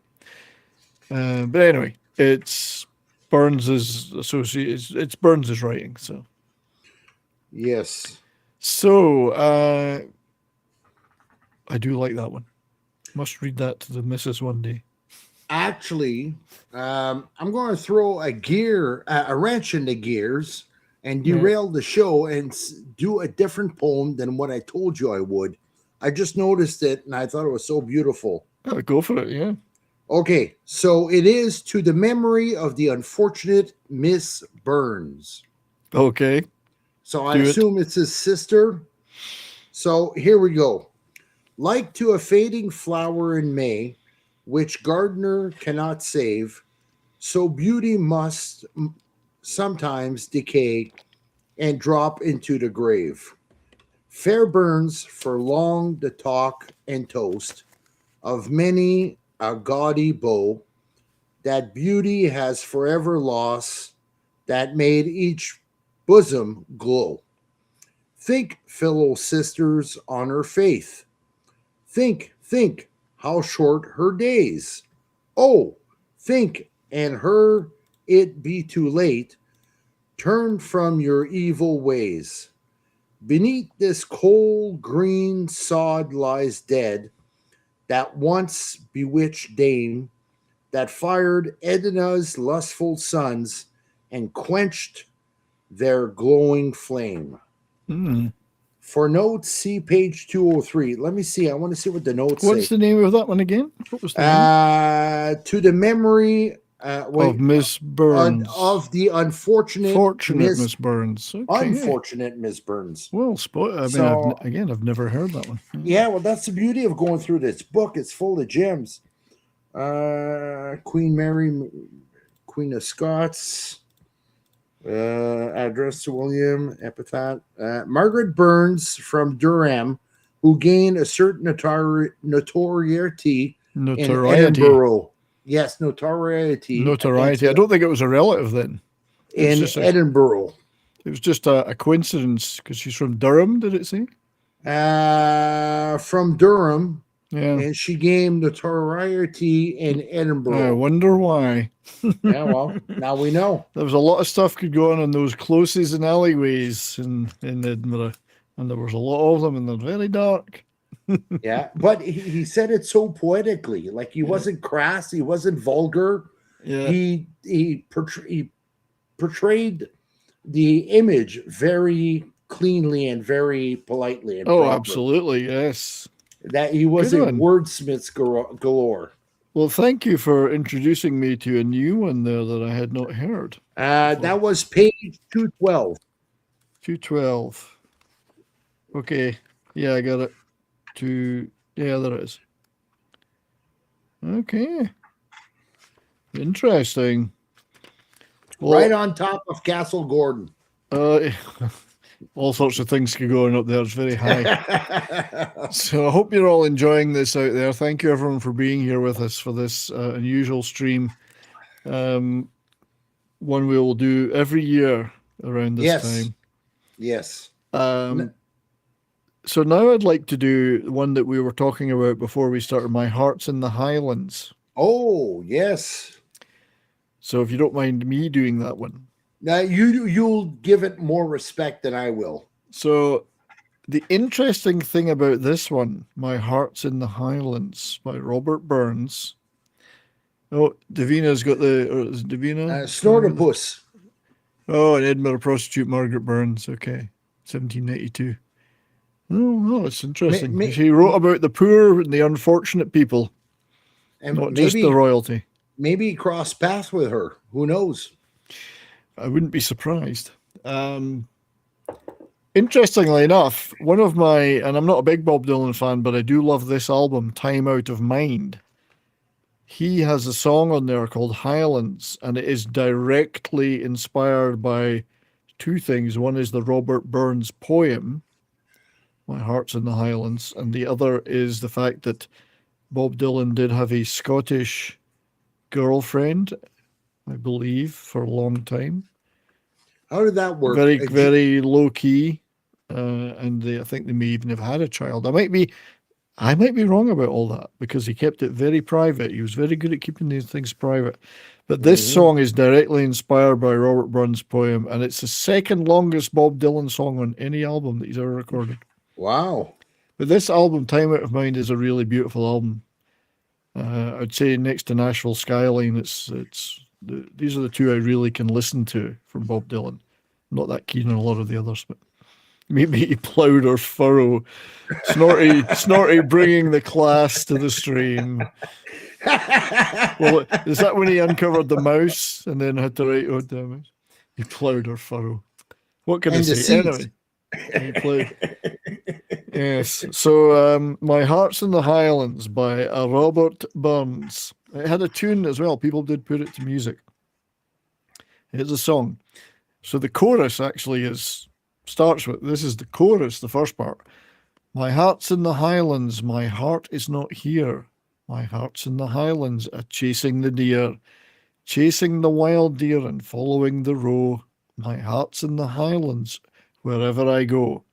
But anyway, it's Burns's associate. It's Burns's writing. So Yes. So, I do like that one. Must read that to the missus one day. Actually, I'm going to throw a wrench in the gears and derail the show and do a different poem than what I told you I would. I just noticed it and I thought it was so beautiful. Go for it, yeah. Okay, so it is to the memory of the unfortunate Miss Burns. Okay. So I assume it's his sister. So here we go. Like to a fading flower in May, which gardener cannot save, so beauty must sometimes decay and drop into the grave. Fair burns for long the talk and toast of many a gaudy beau, that beauty has forever lost, that made each bosom glow. Think, fellow sisters, on her faith. Think, how short her days. Oh, think, and her it be too late. Turn from your evil ways. Beneath this cold green sod lies dead that once bewitched dame that fired Edna's lustful sons and quenched their glowing flame. For notes, see page 203. Let me see. I want to see what the notes say. What's the name of that one again? What was the name? To the memory of Miss Burns. Of the unfortunate Miss Burns. Okay. Unfortunate Miss Burns. Well, I've never heard that one. Yeah, well, that's the beauty of going through this book. It's full of gems. Queen Mary, Queen of Scots. Address to William, epitaph. Margaret Burns from Durham, who gained a certain notoriety in Edinburgh. Yes, notoriety. Notoriety. I don't think it was a relative then. In Edinburgh. It was just a coincidence because she's from Durham, did it say? From Durham. Yeah. And she gained notoriety in Edinburgh. I wonder why. Yeah, well, now we know. There was a lot of stuff could go on in those closes and alleyways in Edinburgh. And there was a lot of them and they're very dark. Yeah, but he said it so poetically. Like he wasn't crass, he wasn't vulgar. Yeah. He portrayed the image very cleanly and very politely. And proper. Absolutely, yes. That he was a wordsmith's galore. Well, thank you for introducing me to a new one there that I had not heard. That was page 212. 212. Okay. Yeah, I got it. Yeah, there it is. Okay. Interesting. Well, right on top of Castle Gordon. All sorts of things could go on up there. It's very high. So I hope you're all enjoying this out there. Thank you, everyone, for being here with us for this unusual stream. One we will do every year around this time. Yes. So now I'd like to do one that we were talking about before we started, My Heart's in the Highlands. Oh, yes. So if you don't mind me doing that one. Now you'll give it more respect than I will. So the interesting thing about this one, My Heart's in the Highlands by Robert Burns. Oh, Davina's got is it Davina? Snortopus. Oh, an Edinburgh prostitute, Margaret Burns. Okay, 1792. Oh, it's interesting. She wrote about the poor and the unfortunate people, and not just the royalty. Maybe cross paths with her. Who knows? I wouldn't be surprised. Interestingly enough, one of my, and I'm not a big Bob Dylan fan, but I do love this album, Time Out of Mind. He has a song on there called Highlands, and it is directly inspired by two things. One is the Robert Burns poem, My Heart's in the Highlands, and the other is the fact that Bob Dylan did have a Scottish girlfriend, I believe, for a long time. How did that work? Very low key, and I think they may even have had a child. I might be I might be wrong about all that because he kept it very private. He was very good at keeping these things private. But this song is directly inspired by Robert Burns' poem, and it's the second longest Bob Dylan song on any album that he's ever recorded. Wow. But this album, Time Out of Mind, is a really beautiful album. I'd say next to Nashville Skyline, these are the two I really can listen to from Bob Dylan. I'm not that keen on a lot of the others, but maybe he plowed or furrow. Snorty bringing the class to the stream. Well, is that when he uncovered the mouse and then had to write, oh damn it, he plowed or furrow. What can I say? Anyway, he played. Yes. So, My Heart's in the Highlands by Robert Burns. It had a tune as well. People did put it to music. It's a song. So the chorus actually starts with, this is the chorus, the first part. My heart's in the Highlands, my heart is not here. My heart's in the Highlands, chasing the deer, chasing the wild deer and following the roe. My heart's in the Highlands, wherever I go.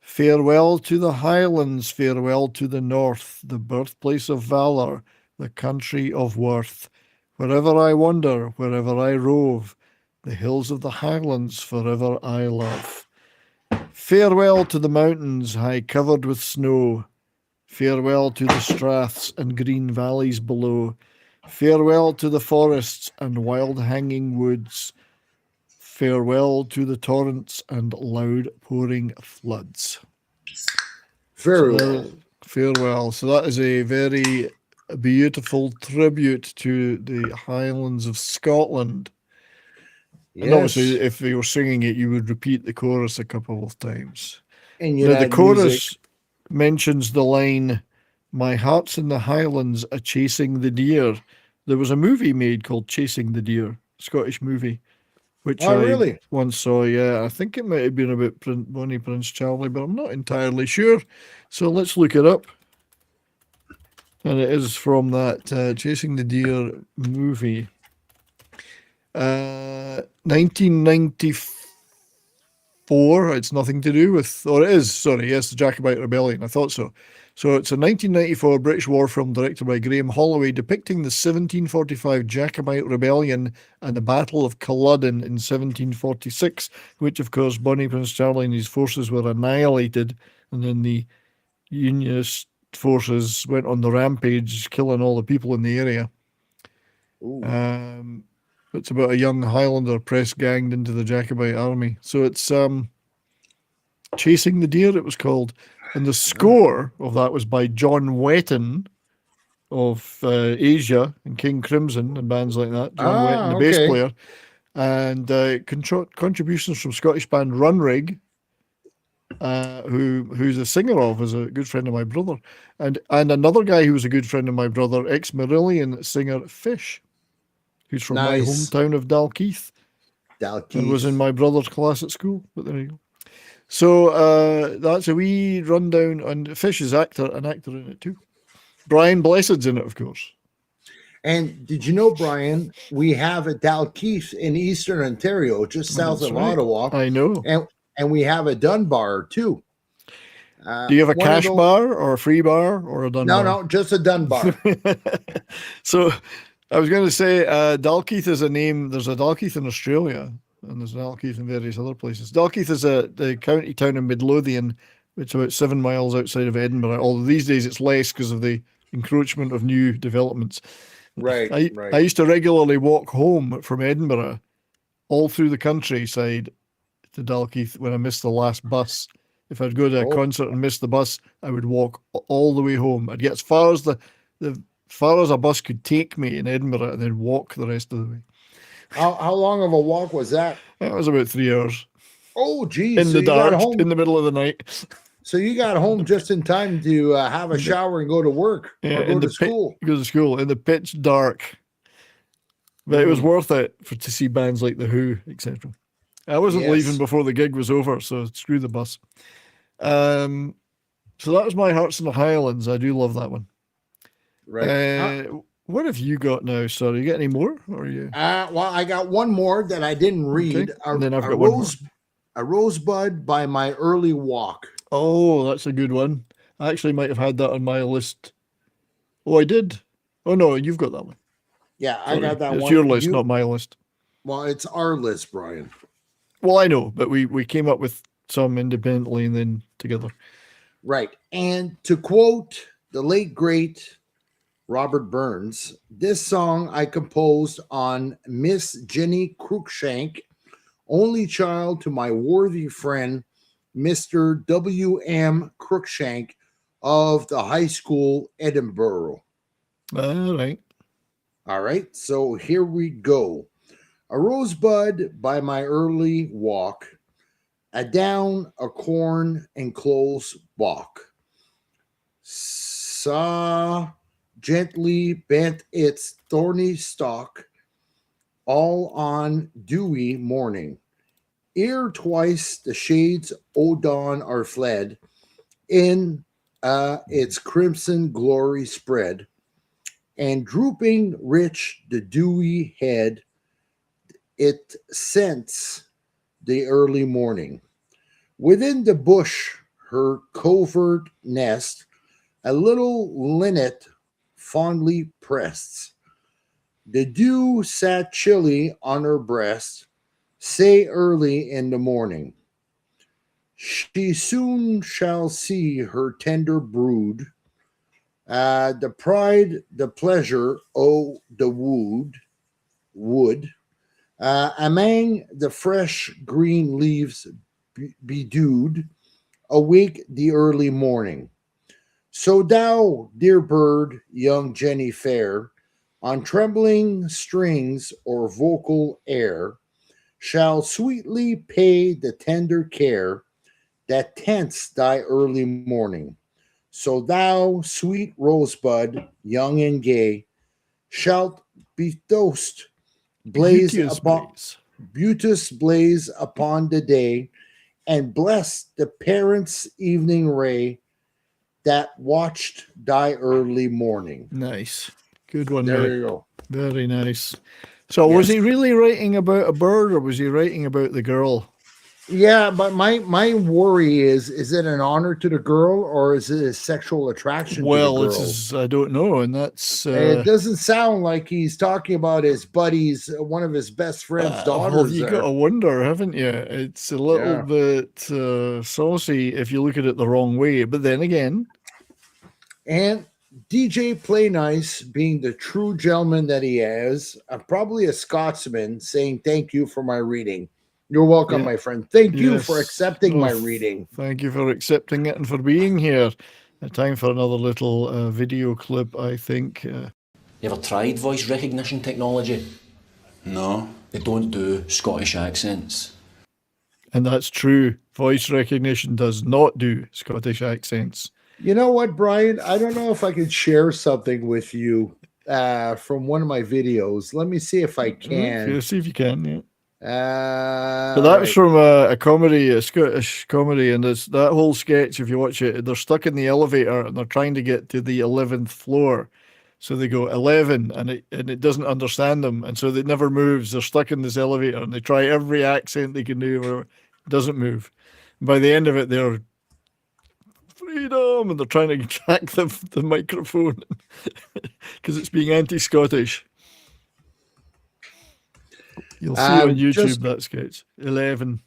Farewell to the Highlands, farewell to the North, the birthplace of valour, the country of worth. Wherever I wander, wherever I rove, the hills of the Highlands forever I love. Farewell to the mountains high covered with snow. Farewell to the straths and green valleys below. Farewell to the forests and wild hanging woods. Farewell to the torrents and loud pouring floods. Farewell. Farewell. So that is a very beautiful tribute to the Highlands of Scotland. Yes. And obviously, if you were singing it, you would repeat the chorus a couple of times. And now, the chorus mentions the line, my heart's in the Highlands, chasing the deer. There was a movie made called Chasing the Deer, Scottish movie, which I once saw. Yeah, I think it might have been about Bonnie Prince Charlie, but I'm not entirely sure. So let's look it up. And it is from that Chasing the Deer movie. 1994. It's nothing to do with, or it is, sorry, yes, the Jacobite Rebellion. I thought so. So it's a 1994 British war film directed by Graham Holloway depicting the 1745 Jacobite Rebellion and the Battle of Culloden in 1746, which, of course, Bonnie Prince Charlie and his forces were annihilated, and then the Unionist forces went on the rampage, killing all the people in the area. It's about a young Highlander press-ganged into the Jacobite army. So it's Chasing the Deer, it was called. And the score of that was by John Wetton of Asia and King Crimson and bands like that. John Wetton, the bass player. And contributions from Scottish band Runrig, who's a singer of, is a good friend of my brother. And another guy who was a good friend of my brother, ex-Marillion singer Fish, who's from my hometown of Dalkeith. And was in my brother's class at school. But there you go. So that's a wee rundown. And Fish is an actor in it too. Brian Blessed's in it, of course. And did you know, Brian, we have a Dalkeith in Eastern Ontario, just south of Ottawa. I know. And we have a Dunbar too. Do you have a cash bar or a free bar or a Dunbar? No, just a Dunbar. So I was going to say Dalkeith is a name. There's a Dalkeith in Australia, and there's an Dalkeith in various other places. Dalkeith is the county town in Midlothian. It's about 7 miles outside of Edinburgh. Although these days it's less because of the encroachment of new developments. Right. I used to regularly walk home from Edinburgh, all through the countryside, to Dalkeith when I missed the last bus. If I'd go to a concert and miss the bus, I would walk all the way home. I'd get as far as far as a bus could take me in Edinburgh, and then walk the rest of the way. How long of a walk was that? That was about 3 hours. Oh, geez. In the dark, in the middle of the night. So you got home just in time to have a shower and go to work or go to school. Go to school in the pitch dark. But it was worth it to see bands like The Who, etc. I wasn't leaving before the gig was over, so screw the bus. So that was My Heart's in the Highlands. I do love that one. Right. What have you got now? Sorry, you got any more? Or you? Well, I got one more that I didn't read. Okay. And then I've got a Rosebud by My Early Walk. Oh, that's a good one. I actually might have had that on my list. Oh, I did. Oh no, you've got that one. Yeah, I got that it's one. It's your list, not my list. Well, it's our list, Brian. Well, I know, but we came up with some independently and then together. Right. And to quote the late, great Robert Burns, this song I composed on Miss Jenny Cruikshank, only child to my worthy friend, Mr. W.M. Cruikshank of the high school Edinburgh. All right. All right. So here we go. A rosebud by my early walk, adown a corn enclosed walk, saw gently bent its thorny stalk, all on dewy morning. Ere twice the shades o' dawn are fled, in its crimson glory spread, and drooping rich the dewy head, it scents the early morning. Within the bush, her covert nest, a little linnet fondly pressed. The dew sat chilly on her breast, say early in the morning. She soon shall see her tender brood, the pride, the pleasure, oh, the wood, among the fresh green leaves bedewed, awake the early morning. So thou, dear bird, young Jenny fair, on trembling strings or vocal air, shall sweetly pay the tender care that tents thy early morning. So thou, sweet rosebud, young and gay, shalt be toast, beauteous blaze upon the day, and bless the parents' evening ray that watched thy early morning. Nice. Good one. There you go. Very nice. So was he really writing about a bird or was he writing about the girl? Yeah, but my worry is it an honor to the girl or is it a sexual attraction to the girl? Well, I don't know, and that's... it doesn't sound like he's talking about his buddy's, one of his best friend's daughters. Well, you got to wonder, haven't you? It's a little bit saucy if you look at it the wrong way, but then again... And DJ Play Nice, being the true gentleman that he is, probably a Scotsman, saying thank you for my reading. You're welcome, my friend. Thank you for accepting my reading. Thank you for accepting it and for being here. Time for another little video clip, I think. You ever tried voice recognition technology? No. They don't do Scottish accents. And that's true. Voice recognition does not do Scottish accents. You know what, Brian? I don't know if I can share something with you from one of my videos. Let me see if I can. Yeah, see if you can, yeah. But that was from a comedy, a Scottish comedy, and it's that whole sketch. If you watch it, they're stuck in the elevator and they're trying to get to the 11th floor. So they go 11, and it doesn't understand them, and so it never moves. They're stuck in this elevator, and they try every accent they can do, where it doesn't move. And by the end of it, they're freedom, and they're trying to track the microphone because it's being anti-Scottish. You'll see on YouTube that sketch. 11.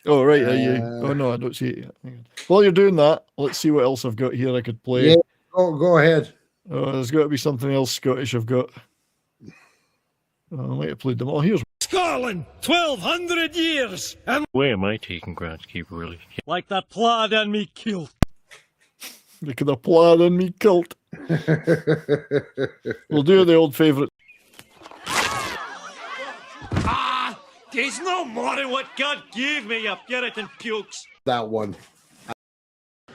Oh, right. Oh, no, I don't see it yet. While you're doing that, let's see what else I've got here I could play. Yeah, go ahead. Oh, there's got to be something else Scottish I've got. Oh, I might have played them all. Here's Scotland, 1,200 years. And where am I taking groundskeeper, really? Like that plaid on me kilt. Look at the plaid on me kilt. We'll do the old favourite. There's no more than what God gave me, you Puritan pukes. That one.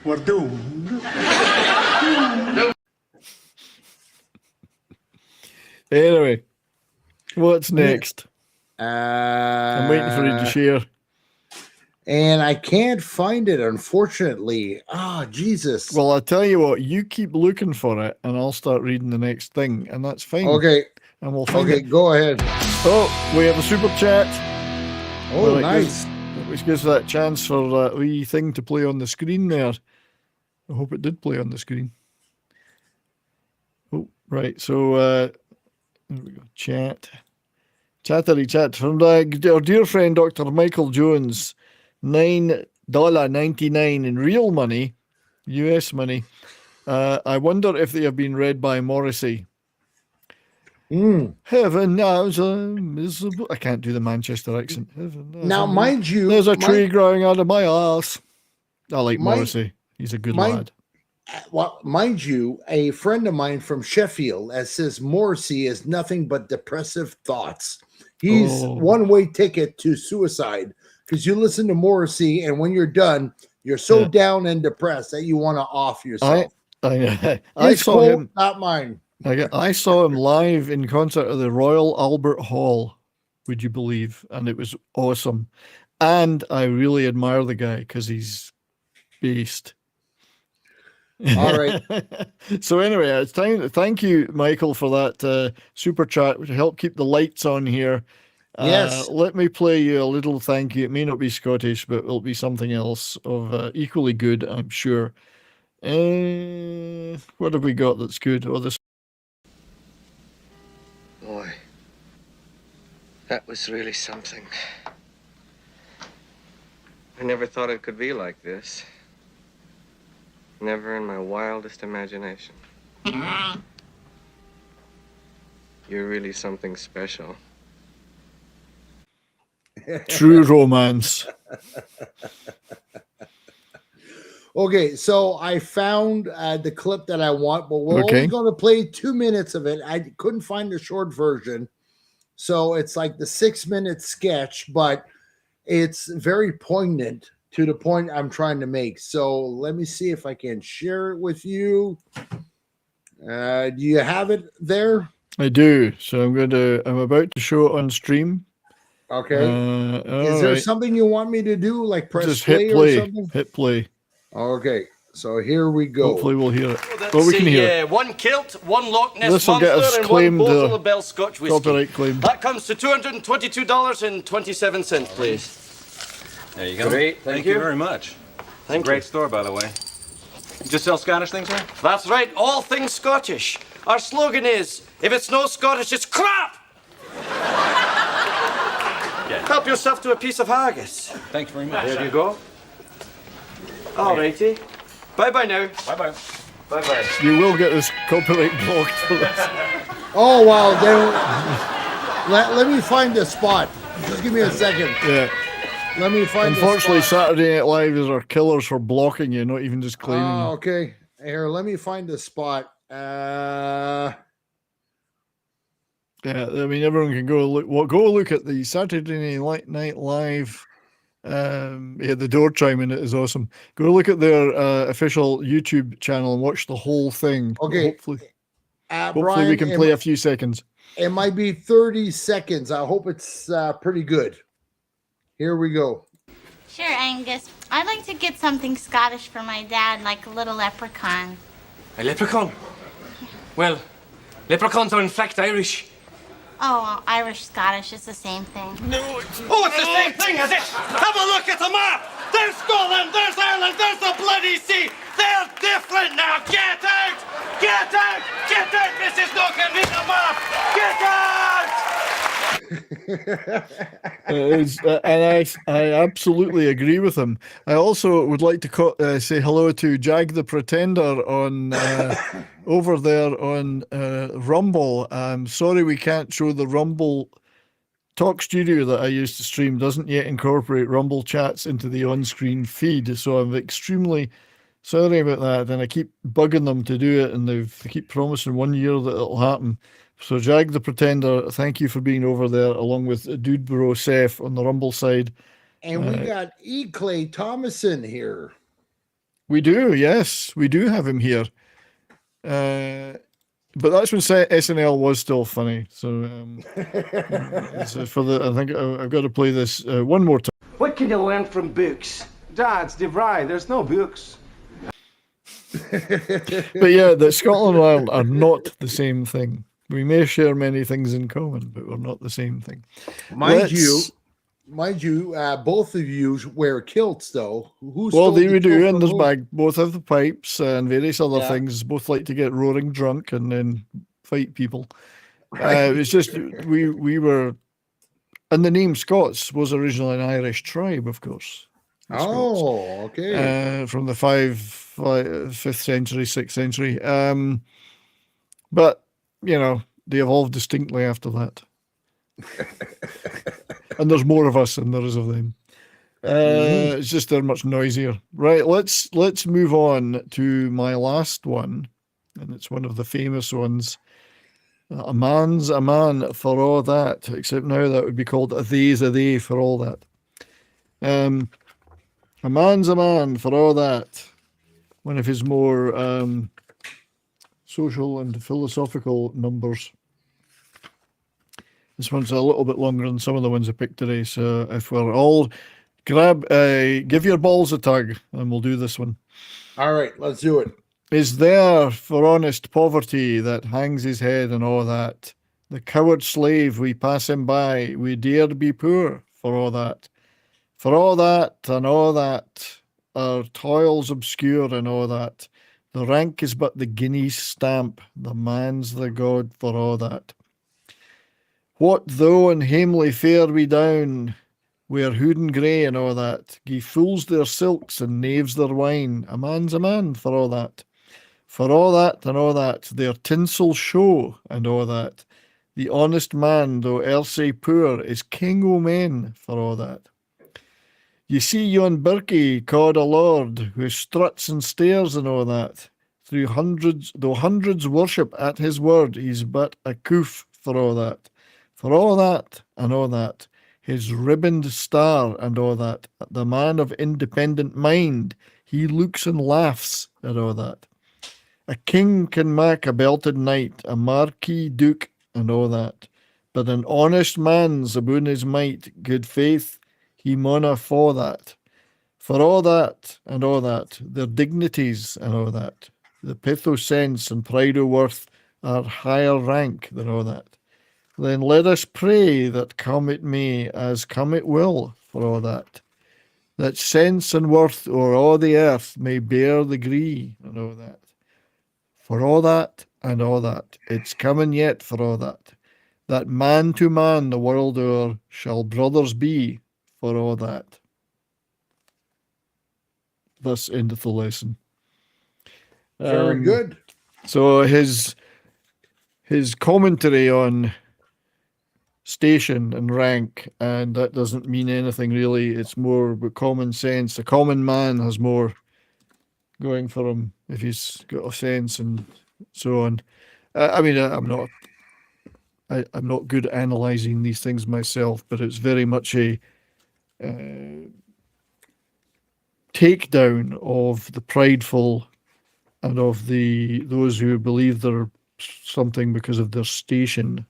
We're doomed. Anyway, what's next? I'm waiting for you to share. And I can't find it, unfortunately. Jesus. Well, I'll tell you what, you keep looking for it, and I'll start reading the next thing, and that's fine. Okay. And we'll find it. Go ahead. Oh, we have a super chat. Oh, nice. which gives that chance for that wee thing to play on the screen there. I hope it did play on the screen. Oh, right. So there we go. Chattery chat from our dear friend Dr. Michael Jones. $9.99 in real money, US money. I wonder if they have been read by Morrissey. Heaven knows I'm miserable. I can't do the Manchester accent. Now, mind you, there's a tree growing out of my ass. I like Morrissey. He's a good lad. Well, mind you, a friend of mine from Sheffield says Morrissey is nothing but depressive thoughts. He's one-way ticket to suicide because you listen to Morrissey, and when you're done, you're so down and depressed that you want to off yourself. I saw him. Not mine. I saw him live in concert at the Royal Albert Hall. Would you believe? And it was awesome. And I really admire the guy because he's based. All right. So anyway, it's time. Thank you, Michael, for that super chat to help keep the lights on here. Yes. Let me play you a little thank you. It may not be Scottish, but it'll be something else of equally good, I'm sure. What have we got that's good? Oh, this. Boy, that was really something. I never thought it could be like this. Never in my wildest imagination. You're really something special. True romance. Okay, so I found the clip that I want, but we're only going to play 2 minutes of it. I couldn't find the short version. So it's like the 6-minute sketch, but it's very poignant to the point I'm trying to make. So let me see if I can share it with you. Do you have it there? I do. So I'm about to show it on stream. Okay. Is there something you want me to do, like press just play hit play or something? Hit play. Okay. So here we go. Hopefully we'll hear it. Well, we can hear it. One kilt, one Loch Ness This will get us monster, and claimed, one bottle of Bell Scotch whiskey. copyright claim. That comes to $222.27, please. There you go. Great, Thank you very much. Thank Great you. store, by the way. You just sell Scottish things here? That's right, all things Scottish. Our slogan is, if it's no Scottish, it's crap! Help yourself to a piece of haggis. Thanks very much. There you go. All righty. Bye-bye now. Bye-bye. Bye-bye. You will get this copyright blocked for this. Oh, wow. Then let me find the spot. Just give me a second. Yeah. Let me find Unfortunately, the spot. Saturday Night Live is our killers for blocking you, not even just claiming you. Okay. Here, let me find the spot. Yeah, I mean, everyone can go look. Well, go look at the Saturday Night Live. The door chime in it is awesome. Go look at their official YouTube channel and watch the whole thing. Okay. Hopefully Brian, we can play a few seconds. It might be 30 seconds. I hope it's pretty good. Here we go. Sure, Angus. I'd like to get something Scottish for my dad, like a little leprechaun. A leprechaun? Well, leprechauns are in fact Irish. Oh, Irish-Scottish is the same thing. No, it's the same thing, is it? Have a look at the map! There's Scotland, there's Ireland, there's the bloody sea! They're different now! Get out! Get out! Get out, Mrs. Nookin! Read the map! Get out! And I absolutely agree with him. I also would like to say hello to Jag the Pretender on over there on Rumble. I'm sorry we can't show the Rumble Talk Studio that I used to stream. Doesn't yet incorporate Rumble chats into the on-screen feed, so I'm extremely sorry about that. And I keep bugging them to do it, and they keep promising 1 year that it'll happen. So Jag the Pretender, thank you for being over there, along with Dude Bro Seth on the Rumble side. And we got E. Clay Thomason here. We do, yes. We do have him here. But that's when SNL was still funny. So, I think I've got to play this one more time. What can you learn from books? Dads, DeVry, there's no books. But yeah, that Scotland and Ireland are not the same thing. We may share many things in common, but we're not the same thing. Mind you, mind you, both of you wear kilts, though. Who Well, stole they the we do, kilt and from there's who? both have the pipes and various other Yeah. things. Both like to get roaring drunk and then fight people. Right. It's just we were, and the name Scots was originally an Irish tribe, of course. Oh, okay. From the 5th century, 6th century. But you know, they evolved distinctly after that. And there's more of us than there is of them. It's just they're much noisier. Right, let's move on to my last one, and it's one of the famous ones. A man's a man for all that, except now that would be called a they's a they for all that. A man's a man for all that. One of his more social and philosophical numbers. This one's a little bit longer than some of the ones I picked today, so if we're all give your balls a tug, and we'll do this one. All right, let's do it. Is there for honest poverty that hangs his head and all that? The coward slave we pass him by, we dare be poor for all that. For all that and all that, our toils obscure and all that. The rank is but the guinea's stamp, the man's the god for all that. What though in hamely fare we down, wear hood and grey and all that, gie fools their silks and knaves their wine, a man's a man for all that. For all that and all that, their tinsel show and all that, the honest man, though e'er say poor, is king o' men for all that. Ye see yon birkie called a lord, who struts and stares and all that, though hundreds worship at his word, he's but a coof for all that. For all that and all that, his ribboned star and all that, the man of independent mind, he looks and laughs at all that. A king can mak a belted knight, a marquis duke and all that, but an honest man's aboon his might, good faith, he mauna fa that. For all that and all that, their dignities and all that, the pith o' sense and pride o' worth are higher rank than all that. Then let us pray that come it may, as come it will, for all that sense and worth o'er all the earth may bear the gree, and all that. For all that and all that, it's coming yet for all that man to man the world o'er shall brothers be, for all that. Thus endeth the lesson. Very good. So his commentary on station and rank, and that doesn't mean anything really. It's more about common sense. The common man has more going for him if he's got a sense and so on. I mean, I'm not good at analysing these things myself, but it's very much a takedown of the prideful and of those who believe they're something because of their station.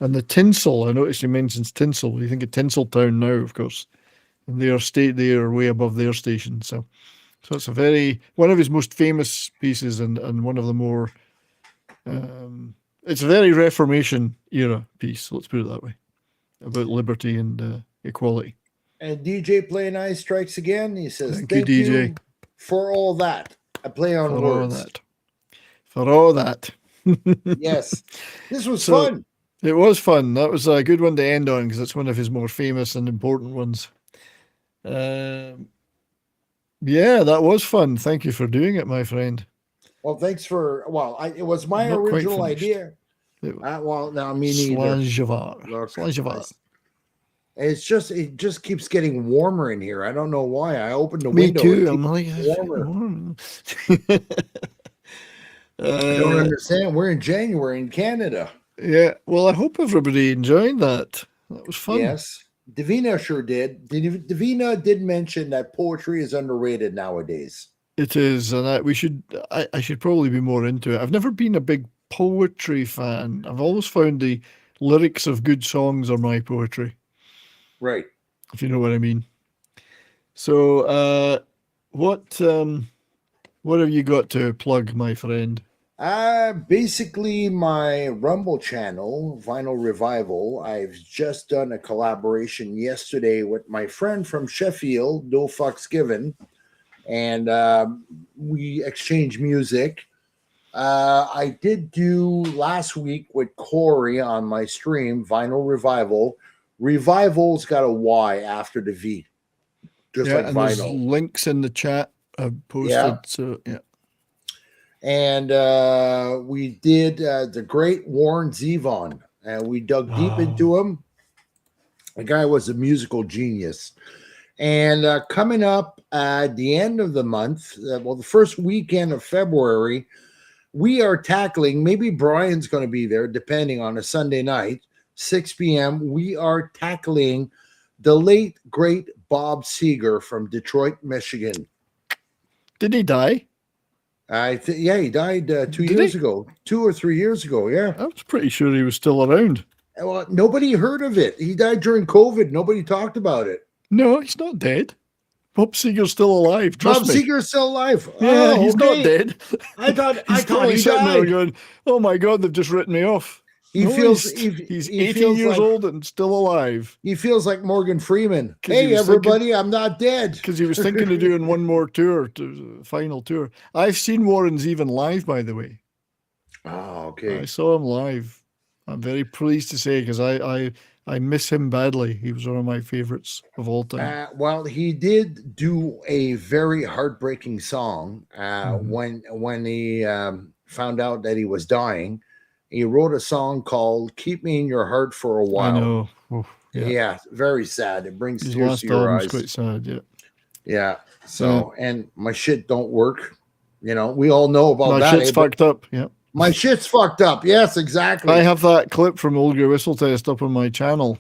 And the tinsel, I noticed he mentions tinsel. You think of Tinseltown now, of course, and they are way above their station. So it's one of his most famous pieces, and one of the more. It's a very Reformation era piece. Let's put it that way, about liberty and equality. And DJ Play Nice strikes again. He says, Thank you, DJ. For all that. I play on words. For all that. Yes. This was fun. It was fun. That was a good one to end on because it's one of his more famous and important ones. Yeah, that was fun. Thank you for doing it, my friend. Well, thanks for. It was my original idea. Well, now me neither. Slanjavar. It just keeps getting warmer in here. I don't know why. I opened the Me window. too. I'm like warmer. I don't understand. We're in January in Canada. Yeah. Well, I hope everybody enjoyed that. That was fun. Yes. Davina sure did. Davina did mention that poetry is underrated nowadays. It is, and I should probably be more into it. I've never been a big poetry fan. I've always found the lyrics of good songs are my poetry. Right. If you know what I mean. So, what have you got to plug, my friend? Basically my Rumble channel, Vinyl Revival. I've just done a collaboration yesterday with my friend from Sheffield, No Fucks Given, and we exchange music. I did do last week with Corey on my stream, Vinyl Revival. Revival's got a Y after the V, just like and there's vinyl. links in the chat I've posted. Yeah. So yeah. And we did the great Warren Zevon, and we dug deep into him. The guy was a musical genius. And coming up at the end of the month, the first weekend of February, we are tackling, maybe Brian's going to be there, depending on a Sunday night, 6 p.m. We are tackling the late, great Bob Seger from Detroit, Michigan. Did he die? Yeah, he died 2 years ago, 2 or 3 years ago. Yeah, I was pretty sure he was still around. Well, nobody heard of it. He died during COVID. Nobody talked about it. No, he's not dead. Bob Seger's still alive. Bob Seger's still alive. Yeah, he's not dead. I thought he sitting there died. going, "Oh my God, they've just written me off." He's he's 80 years like, old and still alive. He feels like Morgan Freeman. Hey, everybody, I'm not dead. Because he was thinking of doing one more tour, final tour. I've seen Warren Zevon live, by the way. Oh, okay. I saw him live. I'm very pleased to say, because I miss him badly. He was one of my favorites of all time. Well, he did do a very heartbreaking song when he found out that he was dying. He wrote a song called "Keep Me in Your Heart for a While." I know. Yeah, very sad. It brings His tears last to your album's eyes. quite sad, yeah. Yeah. So, and my shit don't work. You know, we all know about that. My shit's fucked up. Yeah. My shit's fucked up. Yes, exactly. I have that clip from Old Grey Whistle Test up on my channel.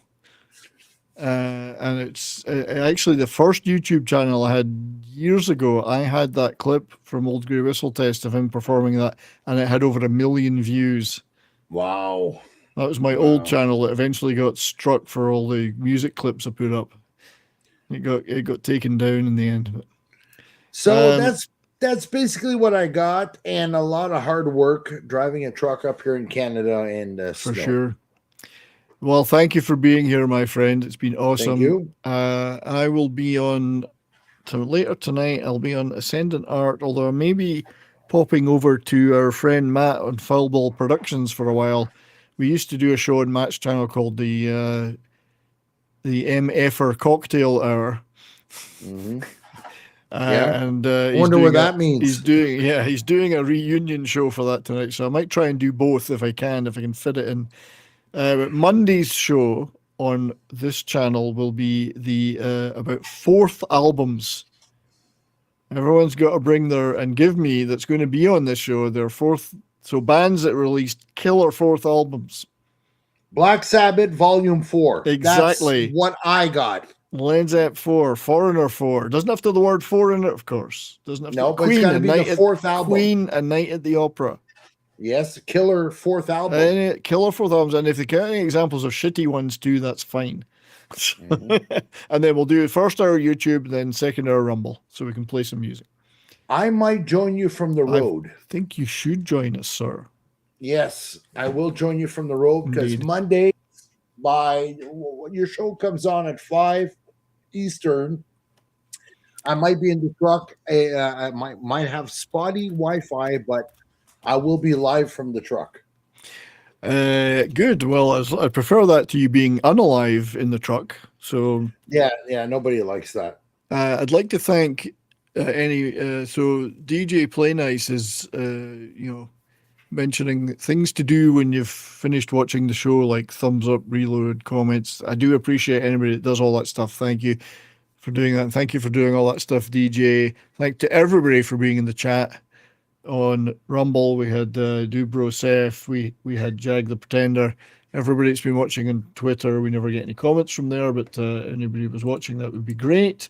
And it's actually the first YouTube channel I had years ago. I had that clip from Old Grey Whistle Test of him performing that, and it had over 1 million views. Wow. That was my old channel that eventually got struck for all the music clips I put up. It got taken down in the end. So that's basically what I got, and a lot of hard work driving a truck up here in Canada and For snow. sure. Well, thank you for being here, my friend. It's been awesome. Thank you. I will be on later tonight. I'll be on Ascendant Art, although I may be popping over to our friend Matt on Foulball Productions for a while. We used to do a show on Matt's channel called the MFer Cocktail Hour. Mm-hmm. And wonder what that means. He's doing a reunion show for that tonight, so I might try and do both if I can fit it in. But Monday's show on this channel will be the about fourth albums. Everyone's got to bring give me that's going to be on this show their fourth. So bands that released killer fourth albums. Black Sabbath Volume 4. Exactly. That's what I got. Led Zeppelin 4, Foreigner 4. Doesn't have to have the word 4 in it, of course. Doesn't have to. But it's got to be the fourth album. Queen, A Night at the Opera. Yes, killer fourth album. Killer fourth albums. And if they get any examples of shitty ones too, that's fine. Mm-hmm. And then we'll do first hour YouTube, then second hour Rumble, so we can play some music. I might join you from the road. I think you should join us, sir. Yes, I will join you from the road because Monday, your show comes on at 5 Eastern. I might be in the truck. I might have spotty Wi-Fi, but I will be live from the truck. Good. Well, I prefer that to you being unalive in the truck. So yeah, nobody likes that. I'd like to thank so DJ Play Nice is mentioning things to do when you've finished watching the show, like thumbs up, reload, comments. I do appreciate anybody that does all that stuff. Thank you for doing that. And thank you for doing all that stuff, DJ. Thank to everybody for being in the chat on Rumble. We had Dubro Seth, we had Jag the Pretender. Everybody that's been watching on Twitter, we never get any comments from there, but anybody who was watching, that would be great.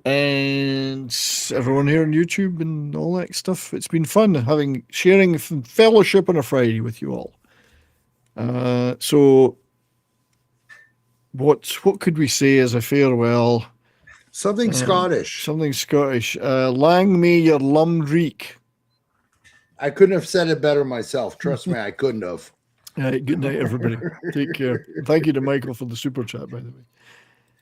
And everyone here on YouTube and all that stuff. It's been fun sharing fellowship on a Friday with you all. So what could we say as a farewell? Something Scottish. Something Scottish. Lang me your lum reek. I couldn't have said it better myself. Trust me, I couldn't have. Good night, everybody. Take care. Thank you to Michael for the super chat, by the way.